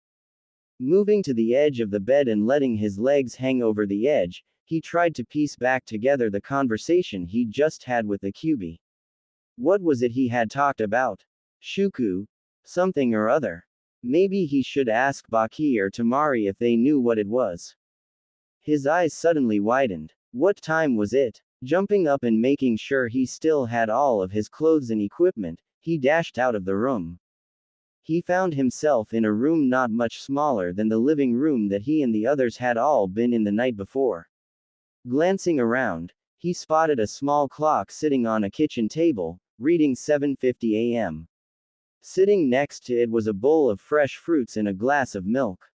Moving to the edge of the bed and letting his legs hang over the edge, he tried to piece back together the conversation he'd just had with the Kyuubi. What was it he had talked about? Shuku? Something or other. Maybe he should ask Baki or Temari if they knew what it was. His eyes suddenly widened. What time was it? Jumping up and making sure he still had all of his clothes and equipment, he dashed out of the room. He found himself in a room not much smaller than the living room that he and the others had all been in the night before. Glancing around, he spotted a small clock sitting on a kitchen table, reading 7:50 a.m. Sitting next to it was a bowl of fresh fruits and a glass of milk.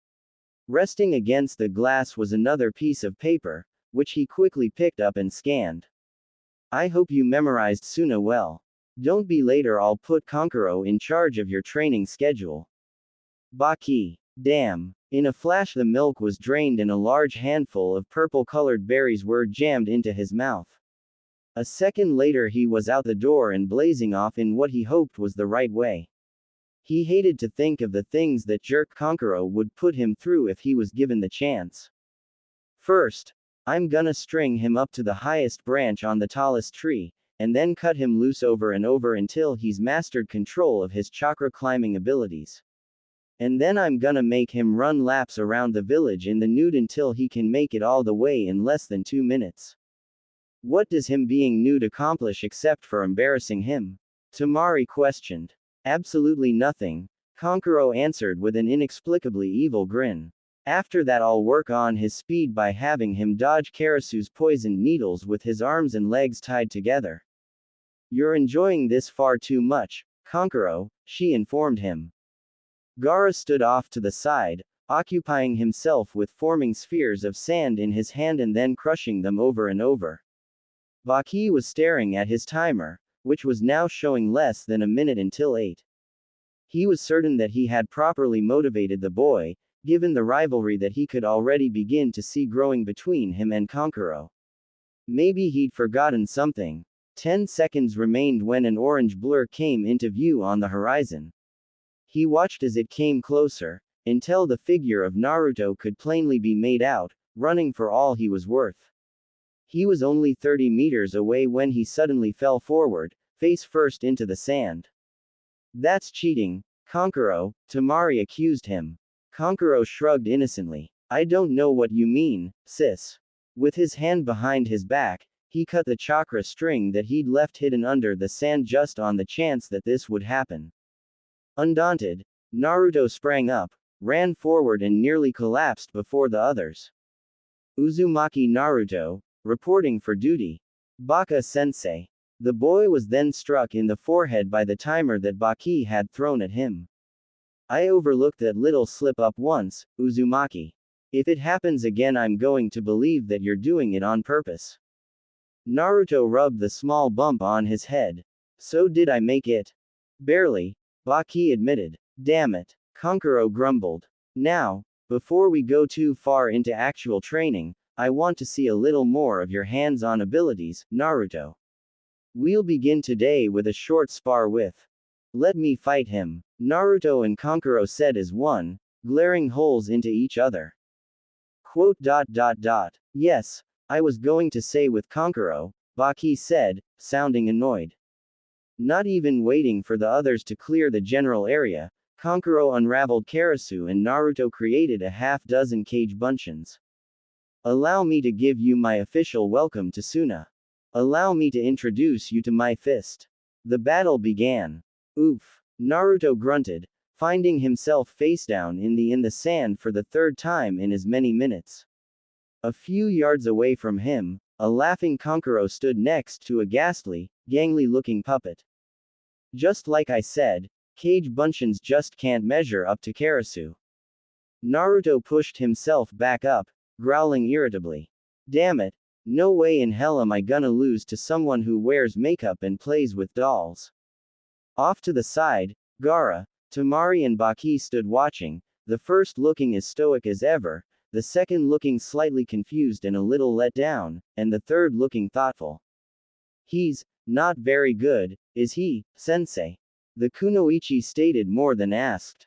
Resting against the glass was another piece of paper, which he quickly picked up and scanned. I hope you memorized Suna well. Don't be late or I'll put Kankuro in charge of your training schedule. Baki. Damn. In a flash the milk was drained and a large handful of purple-colored berries were jammed into his mouth. A second later he was out the door and blazing off in what he hoped was the right way. He hated to think of the things that jerk Kankuro would put him through if he was given the chance. First, I'm gonna string him up to the highest branch on the tallest tree, and then cut him loose over and over until he's mastered control of his chakra climbing abilities. And then I'm gonna make him run laps around the village in the nude until he can make it all the way in less than 2 minutes. What does him being nude accomplish except for embarrassing him? Temari questioned. Absolutely nothing, Kankuro answered with an inexplicably evil grin. After that I'll work on his speed by having him dodge Karasu's poisoned needles with his arms and legs tied together. You're enjoying this far too much, Kankuro, she informed him. Gaara stood off to the side, occupying himself with forming spheres of sand in his hand and then crushing them over and over. Baki was staring at his timer, which was now showing less than a minute until 8. He was certain that he had properly motivated the boy, given the rivalry that he could already begin to see growing between him and Kankuro. Maybe he'd forgotten something. 10 seconds remained when an orange blur came into view on the horizon. He watched as it came closer, until the figure of Naruto could plainly be made out, running for all he was worth. He was only 30 meters away when he suddenly fell forward, face first into the sand. That's cheating, Kankuro, Temari accused him. Kankuro shrugged innocently. I don't know what you mean, sis. With his hand behind his back, he cut the chakra string that he'd left hidden under the sand just on the chance that this would happen. Undaunted, Naruto sprang up, ran forward and nearly collapsed before the others. Uzumaki Naruto, reporting for duty. Baka-sensei. The boy was then struck in the forehead by the timer that Baki had thrown at him. I overlooked that little slip-up once, Uzumaki. If it happens again I'm going to believe that you're doing it on purpose. Naruto rubbed the small bump on his head. So did I make it? Barely, Baki admitted. Damn it, Kankuro grumbled. Now, before we go too far into actual training, I want to see a little more of your hands-on abilities, Naruto. We'll begin today with a short spar with. Let me fight him, Naruto and Kankuro said as one, glaring holes into each other. Quote. Yes, I was going to say with Kankuro, Baki said, sounding annoyed. Not even waiting for the others to clear the general area, Kankuro unraveled Karasu and Naruto created a half-dozen cage buncheons. Allow me to give you my official welcome to Suna. Allow me to introduce you to my fist. The battle began. Oof. Naruto grunted, finding himself face down in the sand for the third time in as many minutes. A few yards away from him, a laughing Kankuro stood next to a ghastly, gangly-looking puppet. Just like I said, cage buncheons just can't measure up to Karasu. Naruto pushed himself back up, growling irritably. Damn it, no way in hell am I gonna lose to someone who wears makeup and plays with dolls. Off to the side, Gaara, Temari and Baki stood watching, the first looking as stoic as ever, the second looking slightly confused and a little let down, and the third looking thoughtful. He's not very good, is he, sensei? The kunoichi stated more than asked.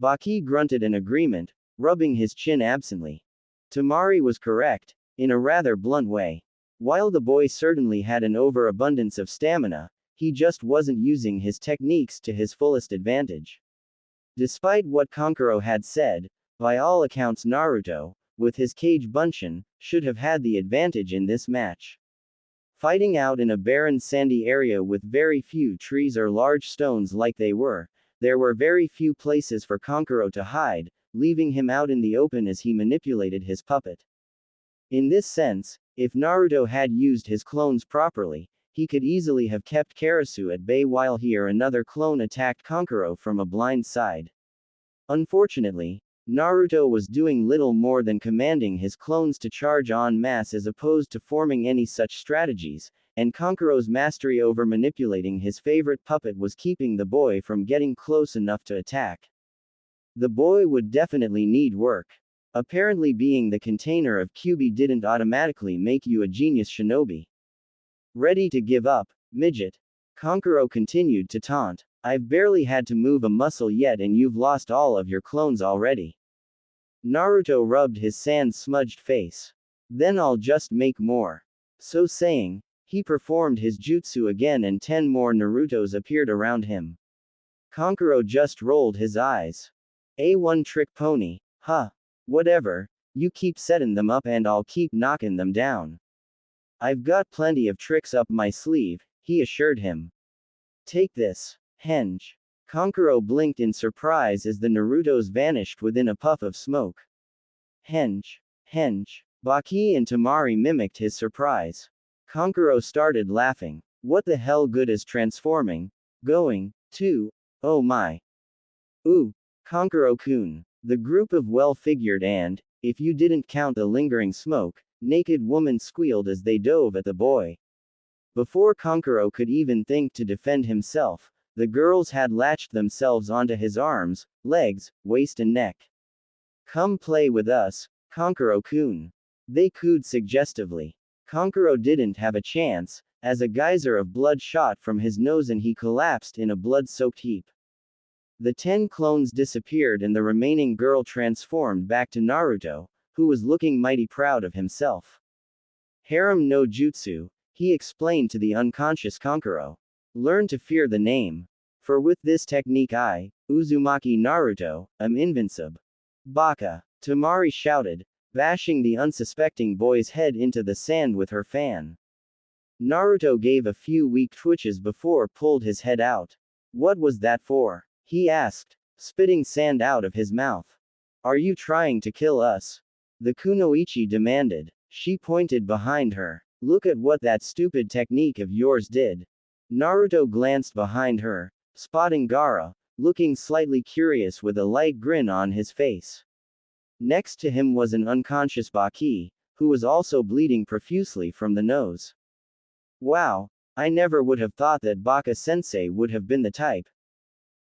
Baki grunted an agreement, rubbing his chin absently. Temari was correct, in a rather blunt way. While the boy certainly had an overabundance of stamina, he just wasn't using his techniques to his fullest advantage. Despite what Kankuro had said, by all accounts Naruto, with his cage buncheon, should have had the advantage in this match. Fighting out in a barren sandy area with very few trees or large stones like they were, there were very few places for Kankuro to hide, leaving him out in the open as he manipulated his puppet. In this sense, if Naruto had used his clones properly, he could easily have kept Karasu at bay while he or another clone attacked Kankuro from a blind side. Unfortunately, Naruto was doing little more than commanding his clones to charge en masse as opposed to forming any such strategies, and Kankuro's mastery over manipulating his favorite puppet was keeping the boy from getting close enough to attack. The boy would definitely need work. Apparently being the container of Kyuubi didn't automatically make you a genius shinobi. Ready to give up, midget? Kankuro continued to taunt. I've barely had to move a muscle yet and you've lost all of your clones already. Naruto rubbed his sand-smudged face. Then I'll just make more. So saying, He performed his jutsu again and 10 more Narutos appeared around him. Kankuro just rolled his eyes. A1 trick pony. Huh. Whatever. You keep setting them up and I'll keep knocking them down. I've got plenty of tricks up my sleeve, he assured him. Take this. Henge. Kankuro blinked in surprise as the Narutos vanished within a puff of smoke. Henge. Henge. Baki and Temari mimicked his surprise. Kankuro started laughing. What the hell good is transforming? Going to? Oh my. Ooh. Kankuro-kun. The group of well-figured and, if you didn't count the lingering smoke, naked woman squealed as they dove at the boy. Before Kankuro could even think to defend himself, the girls had latched themselves onto his arms, legs, waist and neck. Come play with us, Kankuro-kun. They cooed suggestively. Kankuro didn't have a chance, as a geyser of blood shot from his nose and he collapsed in a blood-soaked heap. The 10 clones disappeared and the remaining girl transformed back to Naruto, who was looking mighty proud of himself. Harem no jutsu, he explained to the unconscious Kankuro. Learn to fear the name. For with this technique I, Uzumaki Naruto, am invincible. Baka. Temari shouted, bashing the unsuspecting boy's head into the sand with her fan. Naruto gave a few weak twitches before pulled his head out. What was that for? He asked, spitting sand out of his mouth. Are you trying to kill us? The kunoichi demanded. She pointed behind her. Look at what that stupid technique of yours did. Naruto glanced behind her, spotting Gaara, looking slightly curious with a light grin on his face. Next to him was an unconscious Baki, who was also bleeding profusely from the nose. Wow, I never would have thought that Baka-sensei would have been the type.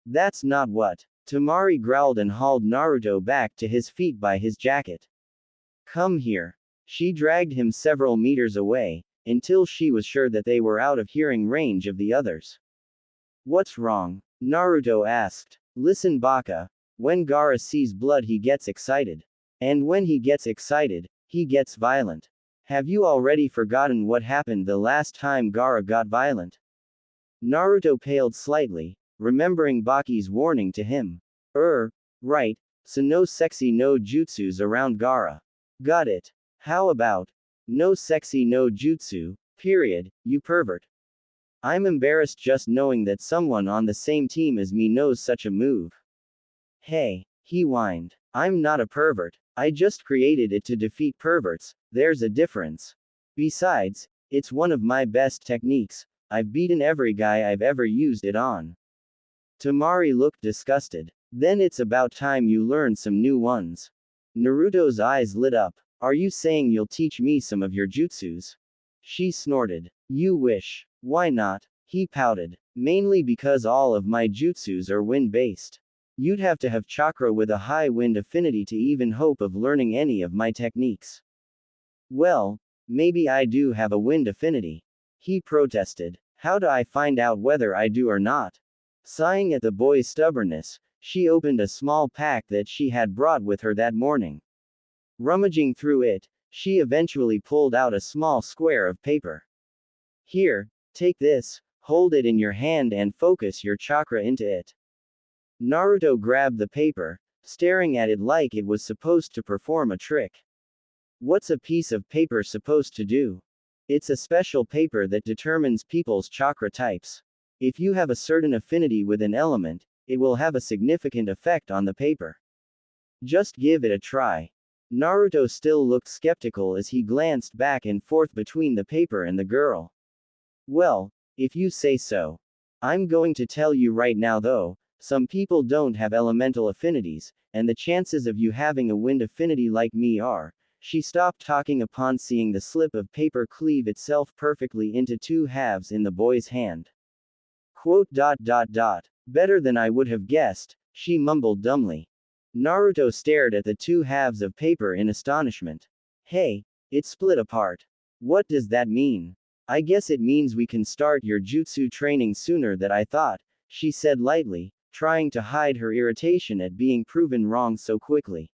That's not what. Temari growled and hauled Naruto back to his feet by his jacket. Come here. She dragged him several meters away, until she was sure that they were out of hearing range of the others. What's wrong? Naruto asked. Listen Baka, when Gaara sees blood he gets excited. And when he gets excited, he gets violent. Have you already forgotten what happened the last time Gaara got violent? Naruto paled slightly, remembering Baki's warning to him. Right, so no sexy no jutsus around Gaara. Got it. How about, no sexy no jutsu, period, you pervert. I'm embarrassed just knowing that someone on the same team as me knows such a move. Hey, he whined. I'm not a pervert, I just created it to defeat perverts, there's a difference. Besides, it's one of my best techniques, I've beaten every guy I've ever used it on. Temari looked disgusted. Then it's about time you learn some new ones. Naruto's eyes lit up. Are you saying you'll teach me some of your jutsus? She snorted. You wish. Why not? He pouted. Mainly because all of my jutsus are wind-based. You'd have to have chakra with a high wind affinity to even hope of learning any of my techniques. Well, maybe I do have a wind affinity. He protested. How do I find out whether I do or not? Sighing at the boy's stubbornness, she opened a small pack that she had brought with her that morning. Rummaging through it, she eventually pulled out a small square of paper. Here, take this, hold it in your hand and focus your chakra into it. Naruto grabbed the paper, staring at it like it was supposed to perform a trick. What's a piece of paper supposed to do? It's a special paper that determines people's chakra types. If you have a certain affinity with an element, it will have a significant effect on the paper. Just give it a try. Naruto still looked skeptical as he glanced back and forth between the paper and the girl. Well, if you say so. I'm going to tell you right now though, some people don't have elemental affinities, and the chances of you having a wind affinity like me are. She stopped talking upon seeing the slip of paper cleave itself perfectly into two halves in the boy's hand. Better than I would have guessed, she mumbled dumbly. Naruto stared at the two halves of paper in astonishment. Hey, it split apart. What does that mean? I guess it means we can start your jutsu training sooner than I thought, she said lightly, trying to hide her irritation at being proven wrong so quickly.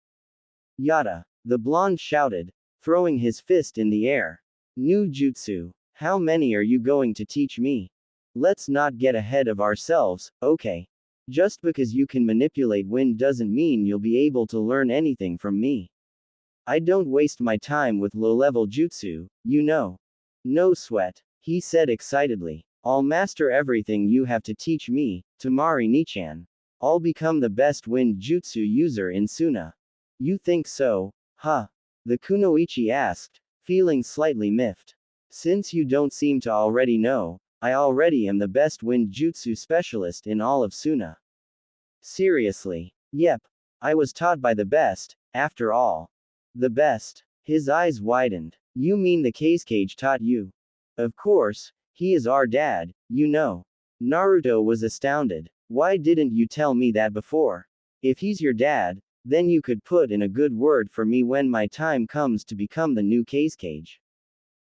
Yada, the blonde shouted, throwing his fist in the air. New jutsu. How many are you going to teach me? Let's not get ahead of ourselves, okay? Just because you can manipulate wind doesn't mean you'll be able to learn anything from me. I don't waste my time with low-level jutsu, you know. No sweat, he said excitedly. I'll master everything you have to teach me, Temari Nichan. I'll become the best wind jutsu user in Suna. You think so, huh? The kunoichi asked, feeling slightly miffed. Since you don't seem to already know, I already am the best wind jutsu specialist in all of Suna. Seriously? Yep. I was taught by the best, after all. The best. His eyes widened. You mean the Cage taught you? Of course, he is our dad, you know. Naruto was astounded. Why didn't you tell me that before? If he's your dad, then you could put in a good word for me when my time comes to become the new Cage.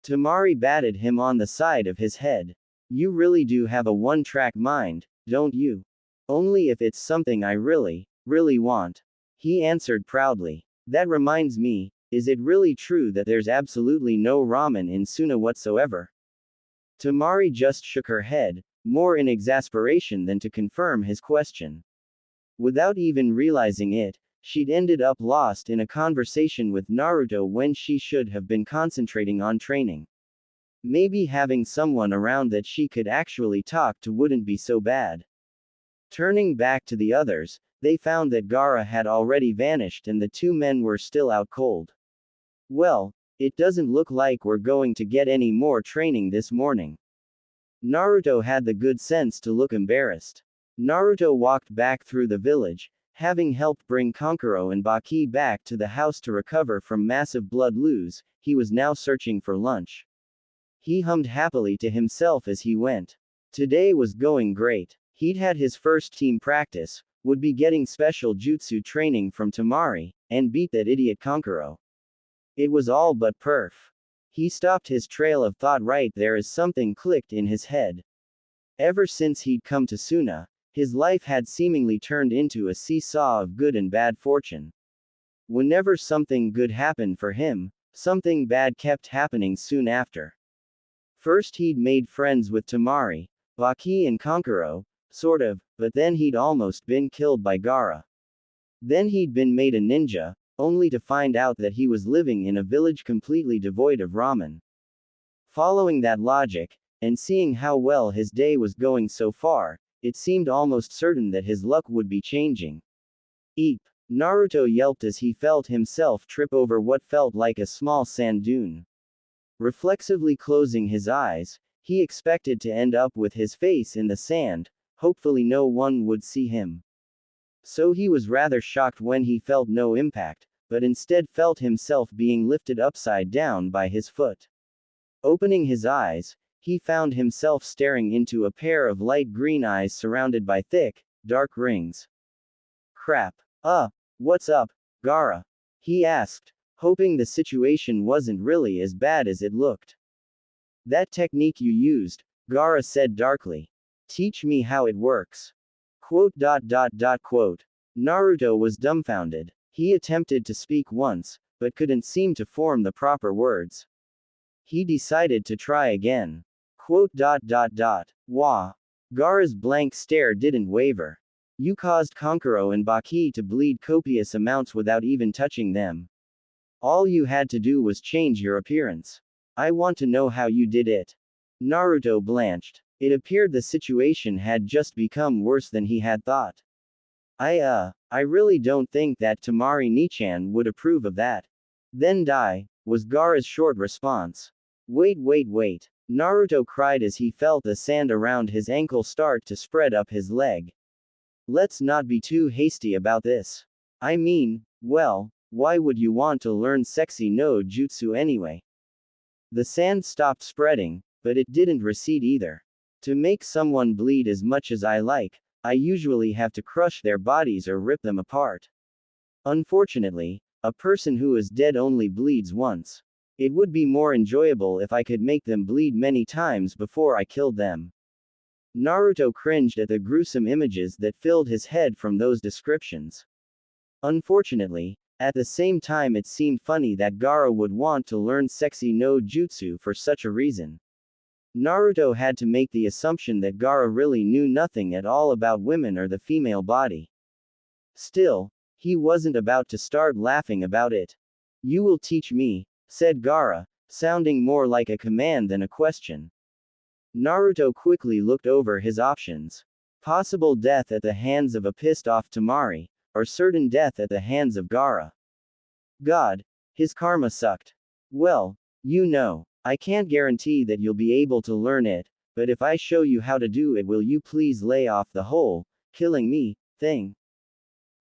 Temari batted him on the side of his head. You really do have a one-track mind, don't you? Only if it's something I really, really want. He answered proudly. That reminds me, is it really true that there's absolutely no ramen in Suna whatsoever? Temari just shook her head, more in exasperation than to confirm his question. Without even realizing it, she'd ended up lost in a conversation with Naruto when she should have been concentrating on training. Maybe having someone around that she could actually talk to wouldn't be so bad. Turning back to the others, they found that Gaara had already vanished and the two men were still out cold. Well, it doesn't look like we're going to get any more training this morning. Naruto had the good sense to look embarrassed. Naruto walked back through the village, having helped bring Kankuro and Baki back to the house to recover from massive blood loss. He was now searching for lunch. He hummed happily to himself as he went. Today was going great. He'd had his first team practice, would be getting special jutsu training from Temari, and beat that idiot Kankuro. It was all but perf. He stopped his trail of thought right there as something clicked in his head. Ever since he'd come to Suna, his life had seemingly turned into a seesaw of good and bad fortune. Whenever something good happened for him, something bad kept happening soon after. First he'd made friends with Temari, Baki and Kankuro, sort of, but then he'd almost been killed by Gaara. Then he'd been made a ninja, only to find out that he was living in a village completely devoid of ramen. Following that logic, and seeing how well his day was going so far, it seemed almost certain that his luck would be changing. Eep! Naruto yelped as he felt himself trip over what felt like a small sand dune. Reflexively closing his eyes, he expected to end up with his face in the sand, hopefully no one would see him. So he was rather shocked when he felt no impact, but instead felt himself being lifted upside down by his foot. Opening his eyes, he found himself staring into a pair of light green eyes surrounded by thick, dark rings. Crap. What's up, Gaara? He asked, hoping the situation wasn't really as bad as it looked. That technique you used, Gaara said darkly. Teach me how it works. Quote. Naruto was dumbfounded. He attempted to speak once, but couldn't seem to form the proper words. He decided to try again. Quote. Wah. Gaara's blank stare didn't waver. You caused Kankuro and Baki to bleed copious amounts without even touching them. All you had to do was change your appearance. I want to know how you did it. Naruto blanched. It appeared the situation had just become worse than he had thought. I really don't think that Temari Nichan would approve of that. Then die, was Gaara's short response. Wait. Naruto cried as he felt the sand around his ankle start to spread up his leg. Let's not be too hasty about this. I mean, well, why would you want to learn sexy no jutsu anyway? The sand stopped spreading, but it didn't recede either. To make someone bleed as much as I like, I usually have to crush their bodies or rip them apart. Unfortunately, a person who is dead only bleeds once. It would be more enjoyable if I could make them bleed many times before I killed them. Naruto cringed at the gruesome images that filled his head from those descriptions. Unfortunately, at the same time it seemed funny that Gaara would want to learn sexy no jutsu for such a reason. Naruto had to make the assumption that Gaara really knew nothing at all about women or the female body. Still, he wasn't about to start laughing about it. You will teach me, said Gaara, sounding more like a command than a question. Naruto quickly looked over his options. Possible death at the hands of a pissed-off Temari, or certain death at the hands of Gaara. God, his karma sucked. Well, you know, I can't guarantee that you'll be able to learn it, but if I show you how to do it, will you please lay off the whole, killing me, thing?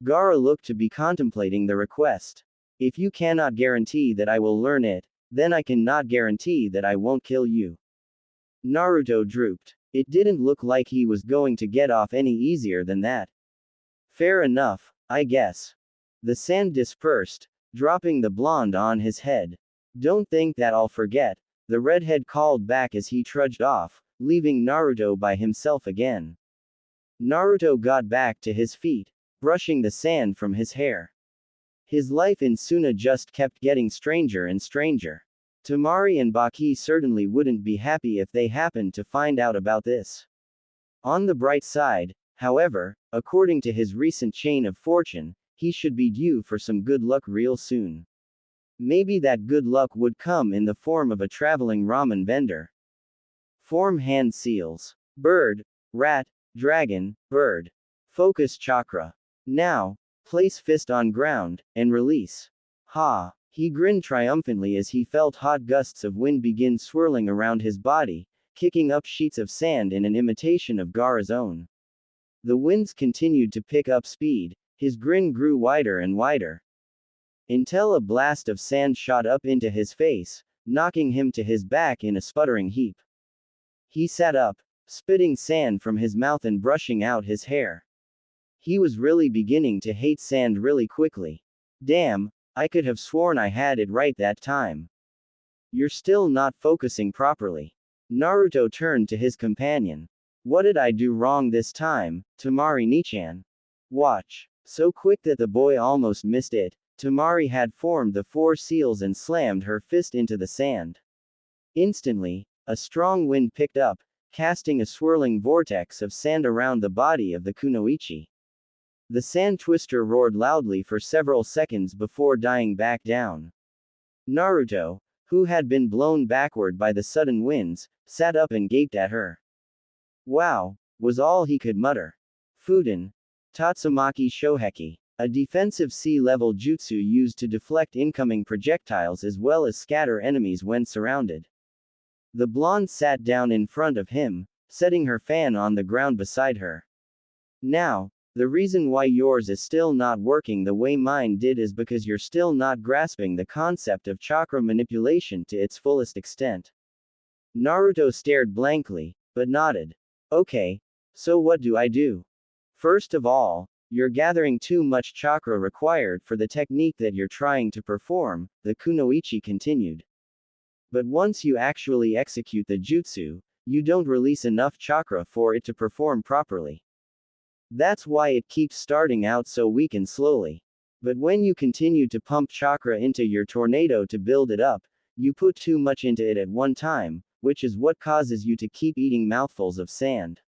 Gaara looked to be contemplating the request. If you cannot guarantee that I will learn it, then I cannot guarantee that I won't kill you. Naruto drooped. It didn't look like he was going to get off any easier than that. Fair enough, I guess. The sand dispersed, dropping the blonde on his head. Don't think that I'll forget, the redhead called back as he trudged off, leaving Naruto by himself again. Naruto got back to his feet, brushing the sand from his hair. His life in Suna just kept getting stranger and stranger. Temari and Baki certainly wouldn't be happy if they happened to find out about this. On the bright side, however, according to his recent chain of fortune, he should be due for some good luck real soon. Maybe that good luck would come in the form of a traveling ramen vendor. Form hand seals. Bird, rat, dragon, bird. Focus chakra. Now, place fist on ground, and release. Ha! He grinned triumphantly as he felt hot gusts of wind begin swirling around his body, kicking up sheets of sand in an imitation of Gaara's own. The winds continued to pick up speed, his grin grew wider and wider. Until a blast of sand shot up into his face, knocking him to his back in a sputtering heap. He sat up, spitting sand from his mouth and brushing out his hair. He was really beginning to hate sand really quickly. Damn, I could have sworn I had it right that time. You're still not focusing properly. Naruto turned to his companion. What did I do wrong this time, Temari-nichan? Watch. So quick that the boy almost missed it, Temari had formed the 4 seals and slammed her fist into the sand. Instantly, a strong wind picked up, casting a swirling vortex of sand around the body of the kunoichi. The sand twister roared loudly for several seconds before dying back down. Naruto, who had been blown backward by the sudden winds, sat up and gaped at her. Wow, was all he could mutter. Fuden. Tatsumaki Shoheki. A defensive sea-level jutsu used to deflect incoming projectiles as well as scatter enemies when surrounded. The blonde sat down in front of him, setting her fan on the ground beside her. Now, the reason why yours is still not working the way mine did is because you're still not grasping the concept of chakra manipulation to its fullest extent. Naruto stared blankly, but nodded. Okay, so what do I do? First of all, you're gathering too much chakra required for the technique that you're trying to perform, the kunoichi continued. But once you actually execute the jutsu, you don't release enough chakra for it to perform properly. That's why it keeps starting out so weak and slowly. But when you continue to pump chakra into your tornado to build it up, you put too much into it at one time, which is what causes you to keep eating mouthfuls of sand.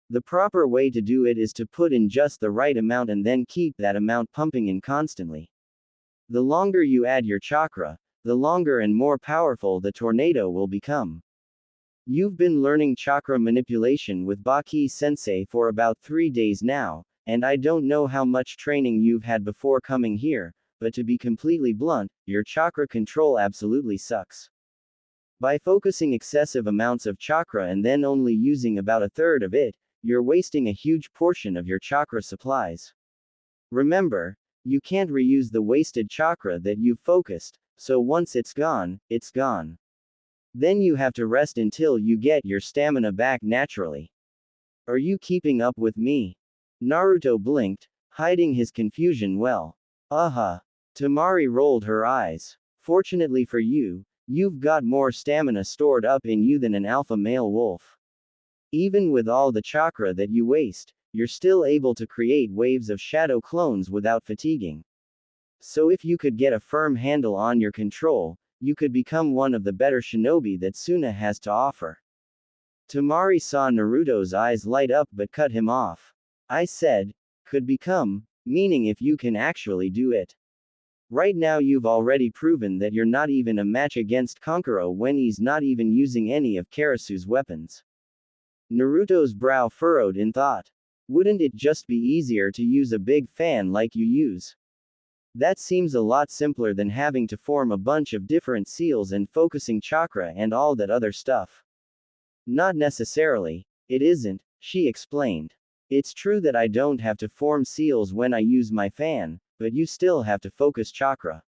The proper way to do it is to put in just the right amount and then keep that amount pumping in constantly. The longer you add your chakra, the longer and more powerful the tornado will become. You've been learning chakra manipulation with Baki Sensei for about 3 days now, and I don't know how much training you've had before coming here, but to be completely blunt, your chakra control absolutely sucks. By focusing excessive amounts of chakra and then only using about a third of it, you're wasting a huge portion of your chakra supplies. Remember, you can't reuse the wasted chakra that you've focused, so once it's gone, it's gone. Then you have to rest until you get your stamina back naturally. Are you keeping up with me? Naruto blinked, hiding his confusion well. Temari rolled her eyes. Fortunately for you, you've got more stamina stored up in you than an alpha male wolf. Even with all the chakra that you waste, you're still able to create waves of shadow clones without fatiguing. So if you could get a firm handle on your control, you could become one of the better shinobi that Suna has to offer. Temari saw Naruto's eyes light up but cut him off. I said, could become, meaning if you can actually do it. Right now you've already proven that you're not even a match against Kankuro when he's not even using any of Karasu's weapons. Naruto's brow furrowed in thought. Wouldn't it just be easier to use a big fan like you use? That seems a lot simpler than having to form a bunch of different seals and focusing chakra and all that other stuff. Not necessarily. It isn't, she explained. It's true that I don't have to form seals when I use my fan, but you still have to focus chakra.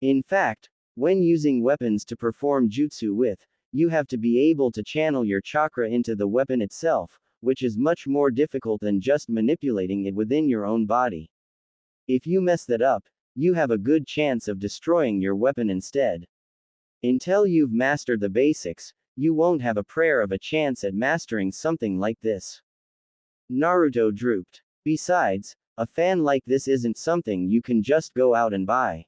In fact, when using weapons to perform jutsu with, you have to be able to channel your chakra into the weapon itself, which is much more difficult than just manipulating it within your own body. If you mess that up, you have a good chance of destroying your weapon instead. Until you've mastered the basics, you won't have a prayer of a chance at mastering something like this. Naruto drooped. Besides, a fan like this isn't something you can just go out and buy.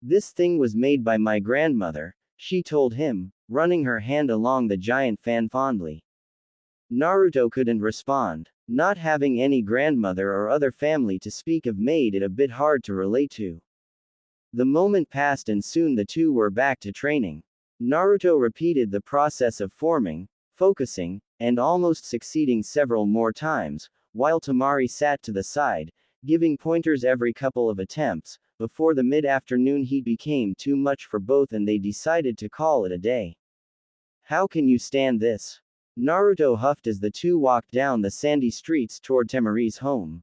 This thing was made by my grandmother, she told him, running her hand along the giant fan fondly. Naruto couldn't respond. Not having any grandmother or other family to speak of made it a bit hard to relate to. The moment passed and soon the two were back to training. Naruto repeated the process of forming, focusing, and almost succeeding several more times, while Temari sat to the side, giving pointers every couple of attempts. Before the mid-afternoon heat became too much for both and they decided to call it a day. How can you stand this? Naruto huffed as the two walked down the sandy streets toward Temari's home.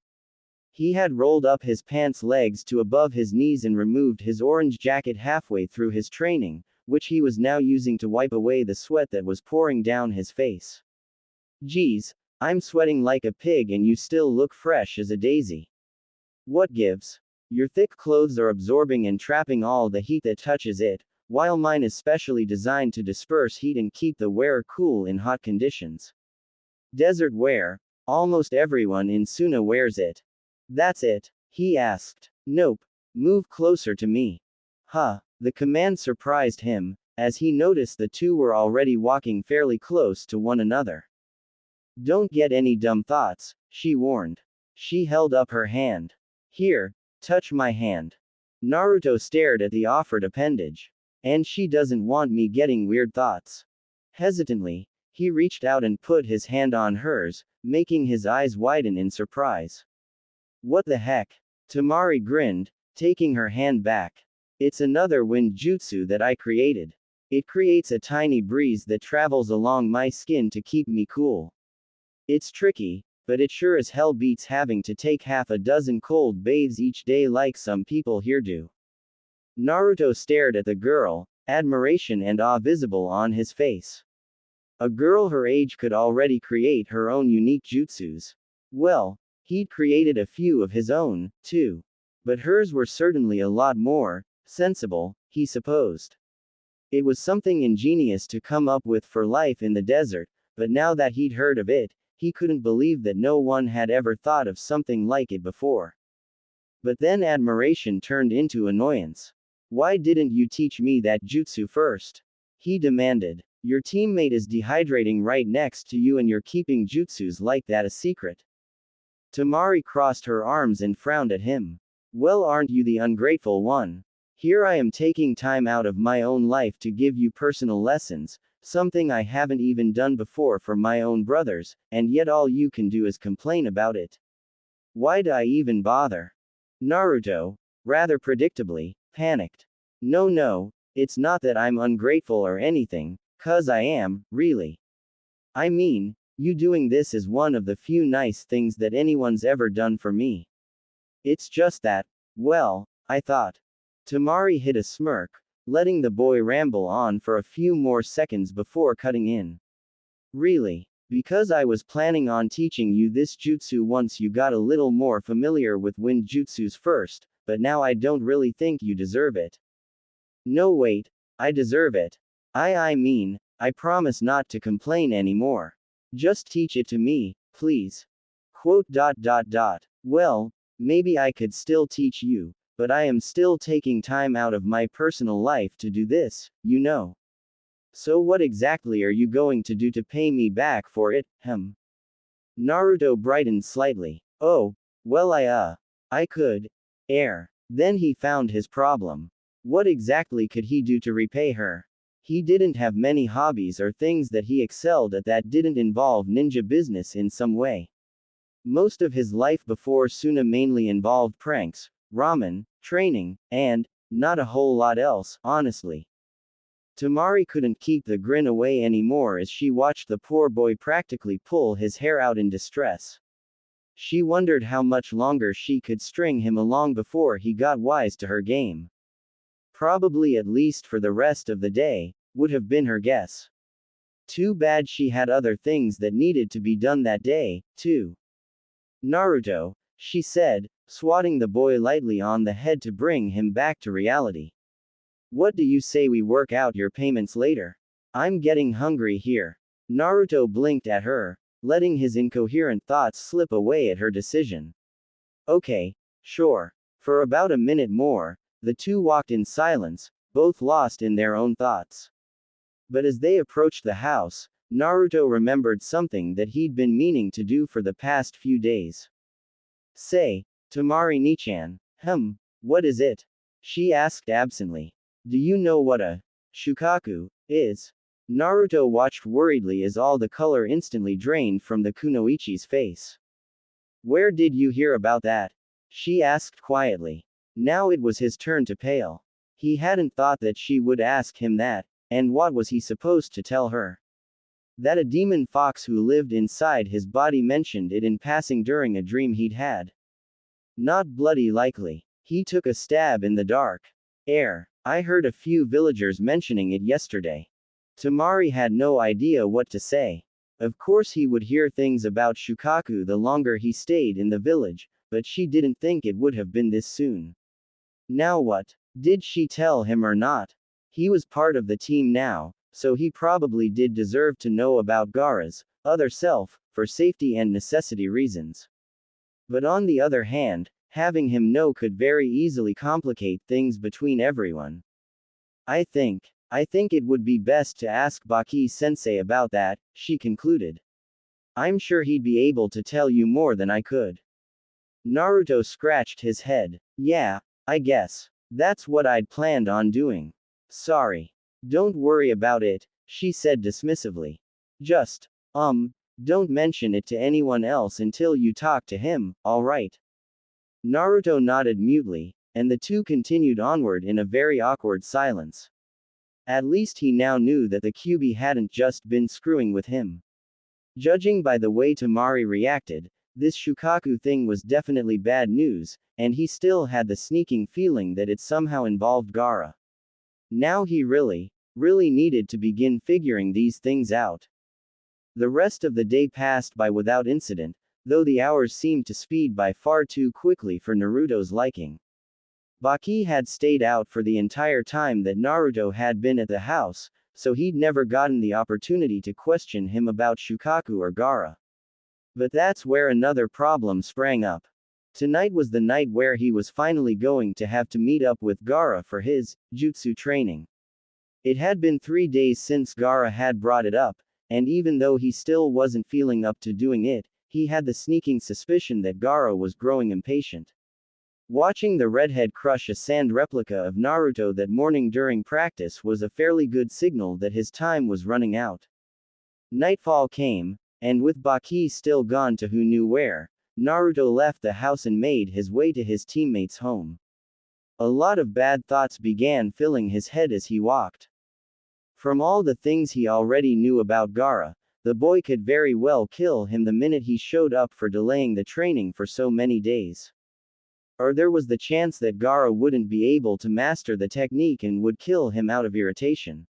He had rolled up his pants legs to above his knees and removed his orange jacket halfway through his training, which he was now using to wipe away the sweat that was pouring down his face. Geez, I'm sweating like a pig and you still look fresh as a daisy. What gives? Your thick clothes are absorbing and trapping all the heat that touches it, while mine is specially designed to disperse heat and keep the wearer cool in hot conditions. Desert wear, almost everyone in Suna wears it. That's it? He asked. Nope. Move closer to me. Huh. The command surprised him, as he noticed the two were already walking fairly close to one another. Don't get any dumb thoughts, she warned. She held up her hand. Here, touch my hand. Naruto stared at the offered appendage. And she doesn't want me getting weird thoughts. Hesitantly, he reached out and put his hand on hers, making his eyes widen in surprise. What the heck? Temari grinned, taking her hand back. It's another wind jutsu that I created. It creates a tiny breeze that travels along my skin to keep me cool. It's tricky, but it sure as hell beats having to take half a dozen cold bathes each day like some people here do. Naruto stared at the girl, admiration and awe visible on his face. A girl her age could already create her own unique jutsus. Well, he'd created a few of his own, too. But hers were certainly a lot more sensible, he supposed. It was something ingenious to come up with for life in the desert, but now that he'd heard of it, he couldn't believe that no one had ever thought of something like it before. But then admiration turned into annoyance. Why didn't you teach me that jutsu first? He demanded. Your teammate is dehydrating right next to you and you're keeping jutsus like that a secret. Temari crossed her arms and frowned at him. Well, aren't you the ungrateful one? Here I am taking time out of my own life to give you personal lessons, something I haven't even done before for my own brothers, and yet all you can do is complain about it. Why'd I even bother? Naruto, rather predictably, panicked. No, it's not that I'm ungrateful or anything, 'cause I am, really. I mean, you doing this is one of the few nice things that anyone's ever done for me. It's just that, well, I thought. Temari hid a smirk, letting the boy ramble on for a few more seconds before cutting in. Really? Because I was planning on teaching you this jutsu once you got a little more familiar with wind jutsus first, but now I don't really think you deserve it. No wait, I deserve it. I mean, I promise not to complain anymore. Just teach it to me, please. Quote. Well, maybe I could still teach you, but I am still taking time out of my personal life to do this, you know. So what exactly are you going to do to pay me back for it, Naruto brightened slightly. Oh, well I could. Then he found his problem. What exactly could he do to repay her? He didn't have many hobbies or things that he excelled at that didn't involve ninja business in some way. Most of his life before Suna mainly involved pranks, ramen, training, and not a whole lot else, honestly. Temari couldn't keep the grin away anymore as she watched the poor boy practically pull his hair out in distress. She wondered how much longer she could string him along before he got wise to her game. Probably at least for the rest of the day, would have been her guess. Too bad she had other things that needed to be done that day, too. Naruto, she said, swatting the boy lightly on the head to bring him back to reality. What do you say we work out your payments later? I'm getting hungry here. Naruto blinked at her, letting his incoherent thoughts slip away at her decision. Okay, sure. For about a minute more, the two walked in silence, both lost in their own thoughts. But as they approached the house, Naruto remembered something that he'd been meaning to do for the past few days. Say, Temari Nichan, what is it? She asked absently. Do you know what a shukaku is? Naruto watched worriedly as all the color instantly drained from the kunoichi's face. Where did you hear about that? She asked quietly. Now it was his turn to pale. He hadn't thought that she would ask him that, and what was he supposed to tell her? That a demon fox who lived inside his body mentioned it in passing during a dream he'd had. Not bloody likely. He took a stab in the dark. I heard a few villagers mentioning it yesterday. Temari had no idea what to say. Of course he would hear things about Shukaku the longer he stayed in the village, but she didn't think it would have been this soon. Now what? Did she tell him or not? He was part of the team now, so he probably did deserve to know about Gaara's other self, for safety and necessity reasons. But on the other hand, having him know could very easily complicate things between everyone. I think it would be best to ask Baki-sensei about that, she concluded. I'm sure he'd be able to tell you more than I could. Naruto scratched his head. Yeah, I guess. That's what I'd planned on doing. Sorry. Don't worry about it, she said dismissively. Just, don't mention it to anyone else until you talk to him, alright? Naruto nodded mutely, and the two continued onward in a very awkward silence. At least he now knew that the Kyuubi hadn't just been screwing with him. Judging by the way Temari reacted, this Shukaku thing was definitely bad news, and he still had the sneaking feeling that it somehow involved Gaara. Now he really needed to begin figuring these things out. The rest of the day passed by without incident, though the hours seemed to speed by far too quickly for Naruto's liking. Baki had stayed out for the entire time that Naruto had been at the house, so he'd never gotten the opportunity to question him about Shukaku or Gaara. But that's where another problem sprang up. Tonight was the night where he was finally going to have to meet up with Gaara for his jutsu training. It had been 3 days since Gaara had brought it up, and even though he still wasn't feeling up to doing it, he had the sneaking suspicion that Gaara was growing impatient. Watching the redhead crush a sand replica of Naruto that morning during practice was a fairly good signal that his time was running out. Nightfall came, and with Baki still gone to who knew where, Naruto left the house and made his way to his teammate's home. A lot of bad thoughts began filling his head as he walked. From all the things he already knew about Gaara, the boy could very well kill him the minute he showed up for delaying the training for so many days. Or there was the chance that Gaara wouldn't be able to master the technique and would kill him out of irritation.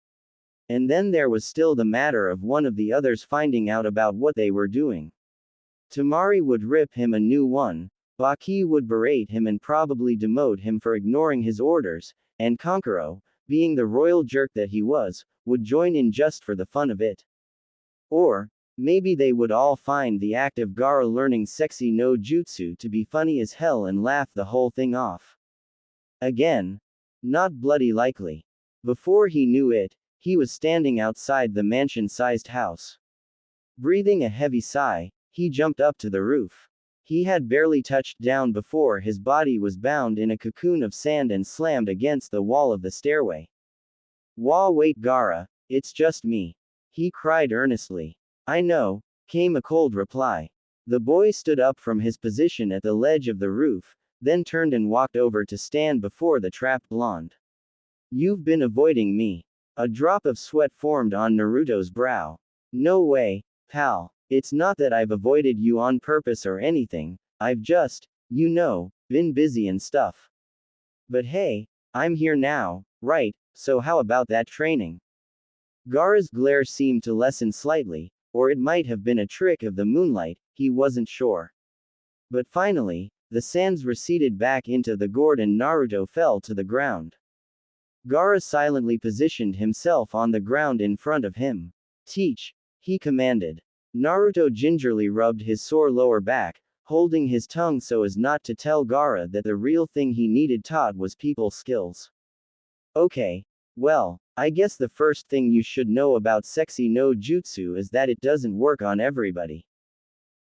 And then there was still the matter of one of the others finding out about what they were doing. Temari would rip him a new one, Baki would berate him and probably demote him for ignoring his orders, and Kankuro, being the royal jerk that he was, would join in just for the fun of it. Or, maybe they would all find the act of Gaara learning sexy no jutsu to be funny as hell and laugh the whole thing off. Again. Not bloody likely. Before he knew it, He was standing outside the mansion-sized house. Breathing a heavy sigh, he jumped up to the roof. He had barely touched down before his body was bound in a cocoon of sand and slammed against the wall of the stairway. Wait, Gaara, it's just me. He cried earnestly. I know, came a cold reply. The boy stood up from his position at the ledge of the roof, then turned and walked over to stand before the trapped blonde. You've been avoiding me. A drop of sweat formed on Naruto's brow. No way, pal. It's not that I've avoided you on purpose or anything, I've just, been busy and stuff. But hey, I'm here now, right, so how about that training? Gaara's glare seemed to lessen slightly, or it might have been a trick of the moonlight, he wasn't sure. But finally, the sands receded back into the gourd and Naruto fell to the ground. Gaara silently positioned himself on the ground in front of him. Teach, he commanded. Naruto gingerly rubbed his sore lower back, holding his tongue so as not to tell Gaara that the real thing he needed taught was people skills. Okay. Well, I guess the first thing you should know about sexy no jutsu is that it doesn't work on everybody.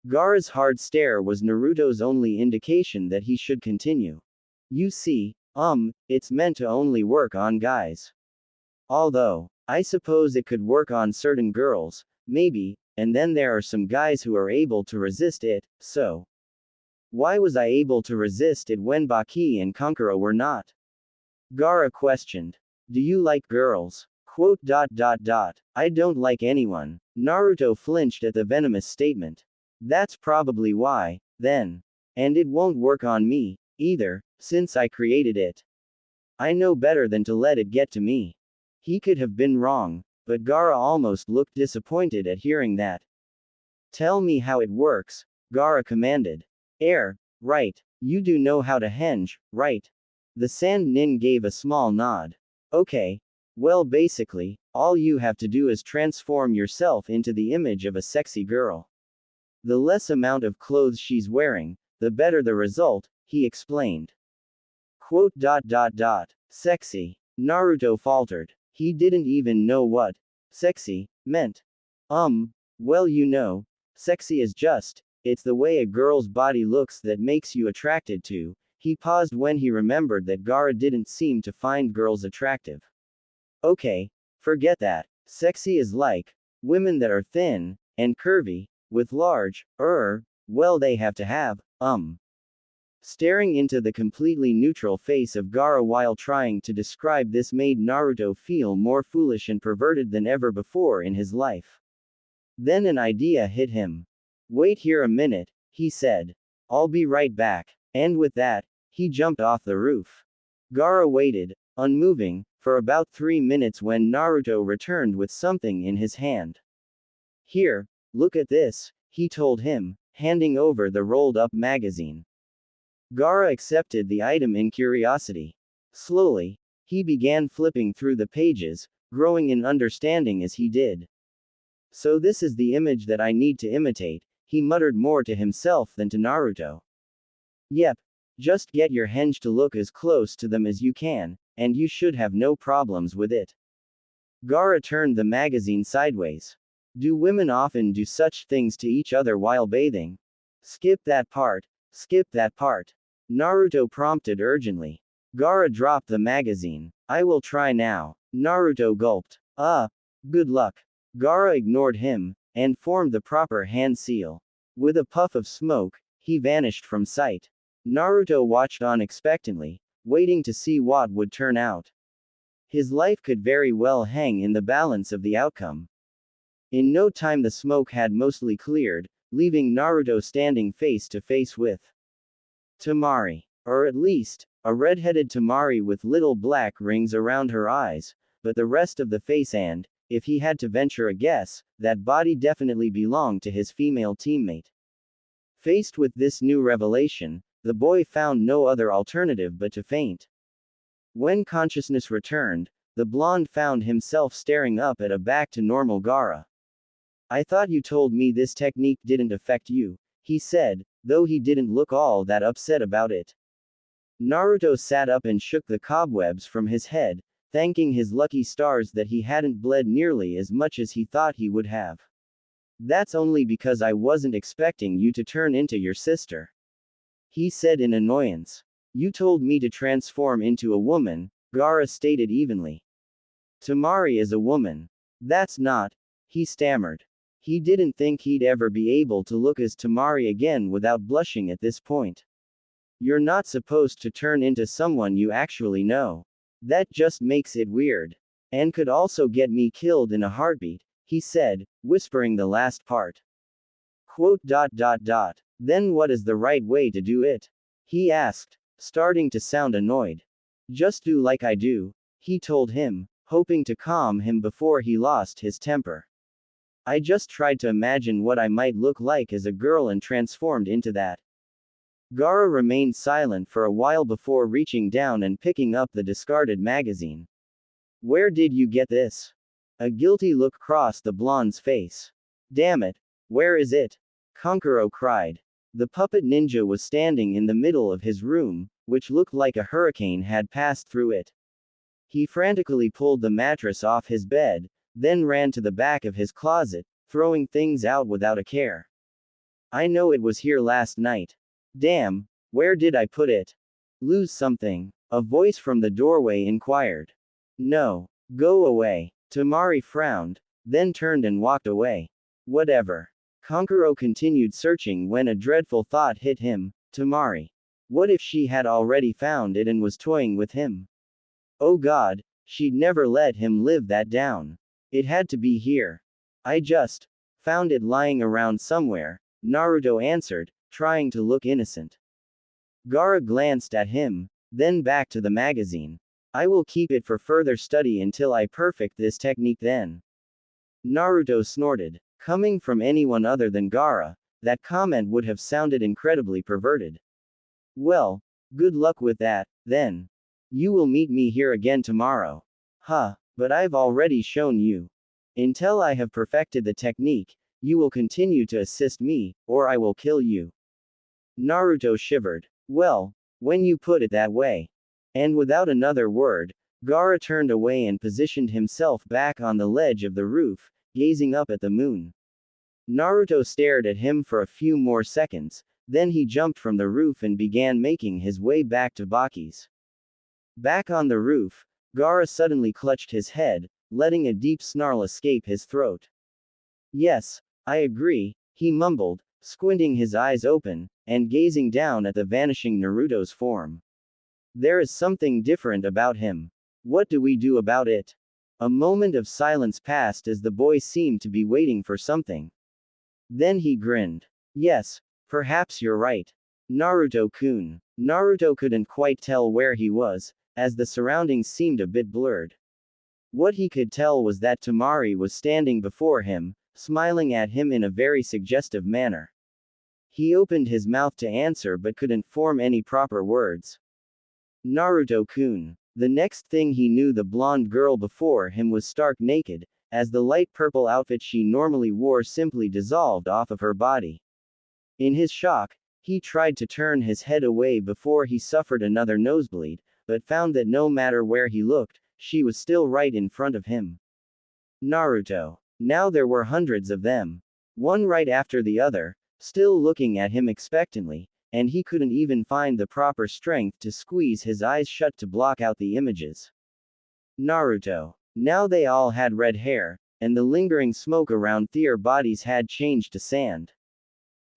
Gaara's hard stare was Naruto's only indication that he should continue. You see, it's meant to only work on guys. Although, I suppose it could work on certain girls, maybe, and then there are some guys who are able to resist it, so. Why was I able to resist it when Baki and Kankura were not? Gaara questioned. Do you like girls? I don't like anyone. Naruto flinched at the venomous statement. That's probably why, then. And it won't work on me, either, since I created it. I know better than to let it get to me. He could have been wrong, but Gaara almost looked disappointed at hearing that. Tell me how it works, Gaara commanded. Right. You do know how to henge, right? The Sand Nin gave a small nod. Okay. Well, basically, all you have to do is transform yourself into the image of a sexy girl. The less amount of clothes she's wearing, the better the result, he explained. Sexy. Naruto faltered. He didn't even know what sexy meant. Well, sexy is just, it's the way a girl's body looks that makes you attracted to. He paused when he remembered that Gaara didn't seem to find girls attractive. Okay, forget that. Sexy is like women that are thin and curvy, with large, they have to have, Staring into the completely neutral face of Gaara while trying to describe this made Naruto feel more foolish and perverted than ever before in his life. Then an idea hit him. Wait here a minute, he said. I'll be right back. And with that, he jumped off the roof. Gaara waited, unmoving, for about 3 minutes when Naruto returned with something in his hand. Here, look at this, he told him, handing over the rolled-up magazine. Gaara accepted the item in curiosity. Slowly, he began flipping through the pages, growing in understanding as he did. So this is the image that I need to imitate, he muttered more to himself than to Naruto. Yep. Just get your henge to look as close to them as you can, and you should have no problems with it. Gaara turned the magazine sideways. Do women often do such things to each other while bathing? Skip that part. Naruto prompted urgently. Gaara dropped the magazine. I will try now. Naruto gulped. Good luck. Gaara ignored him, and formed the proper hand seal. With a puff of smoke, he vanished from sight. Naruto watched on expectantly, waiting to see what would turn out. His life could very well hang in the balance of the outcome. In no time the smoke had mostly cleared, leaving Naruto standing face to face with Temari. Or at least, a red-headed Temari with little black rings around her eyes, but the rest of the face and, if he had to venture a guess, that body definitely belonged to his female teammate. Faced with this new revelation, the boy found no other alternative but to faint. When consciousness returned, the blonde found himself staring up at a back-to-normal Gaara. I thought you told me this technique didn't affect you, he said, though he didn't look all that upset about it. Naruto sat up and shook the cobwebs from his head, thanking his lucky stars that he hadn't bled nearly as much as he thought he would have. That's only because I wasn't expecting you to turn into your sister, he said in annoyance. You told me to transform into a woman, Gaara stated evenly. Temari is a woman. That's not, he stammered. He didn't think he'd ever be able to look as Temari again without blushing at this point. You're not supposed to turn into someone you actually know. That just makes it weird. And could also get me killed in a heartbeat, he said, whispering the last part. Quote. Then what is the right way to do it? He asked, starting to sound annoyed. Just do like I do, he told him, hoping to calm him before he lost his temper. I just tried to imagine what I might look like as a girl and transformed into that. Gaara remained silent for a while before reaching down and picking up the discarded magazine. Where did you get this? A guilty look crossed the blonde's face. Damn it, where is it? Kankuro cried. The puppet ninja was standing in the middle of his room, which looked like a hurricane had passed through it. He frantically pulled the mattress off his bed, then ran to the back of his closet, throwing things out without a care. I know it was here last night. Damn, where did I put it? Lose something? A voice from the doorway inquired. No, go away. Temari frowned, then turned and walked away. Whatever. Kankuro continued searching when a dreadful thought hit him. Temari. What if she had already found it and was toying with him? Oh God, she'd never let him live that down. It had to be here. I just found it lying around somewhere, Naruto answered, trying to look innocent. Gaara glanced at him, then back to the magazine. I will keep it for further study until I perfect this technique then. Naruto snorted. Coming from anyone other than Gaara, that comment would have sounded incredibly perverted. Well, good luck with that, then. You will meet me here again tomorrow. Huh, but I've already shown you. Until I have perfected the technique, you will continue to assist me, or I will kill you. Naruto shivered. Well, when you put it that way. And without another word, Gaara turned away and positioned himself back on the ledge of the roof, gazing up at the moon. Naruto stared at him for a few more seconds, then he jumped from the roof and began making his way back to Baki's. Back on the roof, Gaara suddenly clutched his head, letting a deep snarl escape his throat. Yes, I agree, he mumbled, squinting his eyes open, and gazing down at the vanishing Naruto's form. There is something different about him. What do we do about it? A moment of silence passed as the boy seemed to be waiting for something. Then he grinned. Yes, perhaps you're right. Naruto-kun. Naruto couldn't quite tell where he was, as the surroundings seemed a bit blurred. What he could tell was that Temari was standing before him, smiling at him in a very suggestive manner. He opened his mouth to answer but couldn't form any proper words. Naruto-kun. The next thing he knew, the blonde girl before him was stark naked, as the light purple outfit she normally wore simply dissolved off of her body. In his shock, he tried to turn his head away before he suffered another nosebleed, but found that no matter where he looked, she was still right in front of him. Naruto. Now there were hundreds of them. One right after the other, still looking at him expectantly, and he couldn't even find the proper strength to squeeze his eyes shut to block out the images. Naruto. Now they all had red hair, and the lingering smoke around their bodies had changed to sand.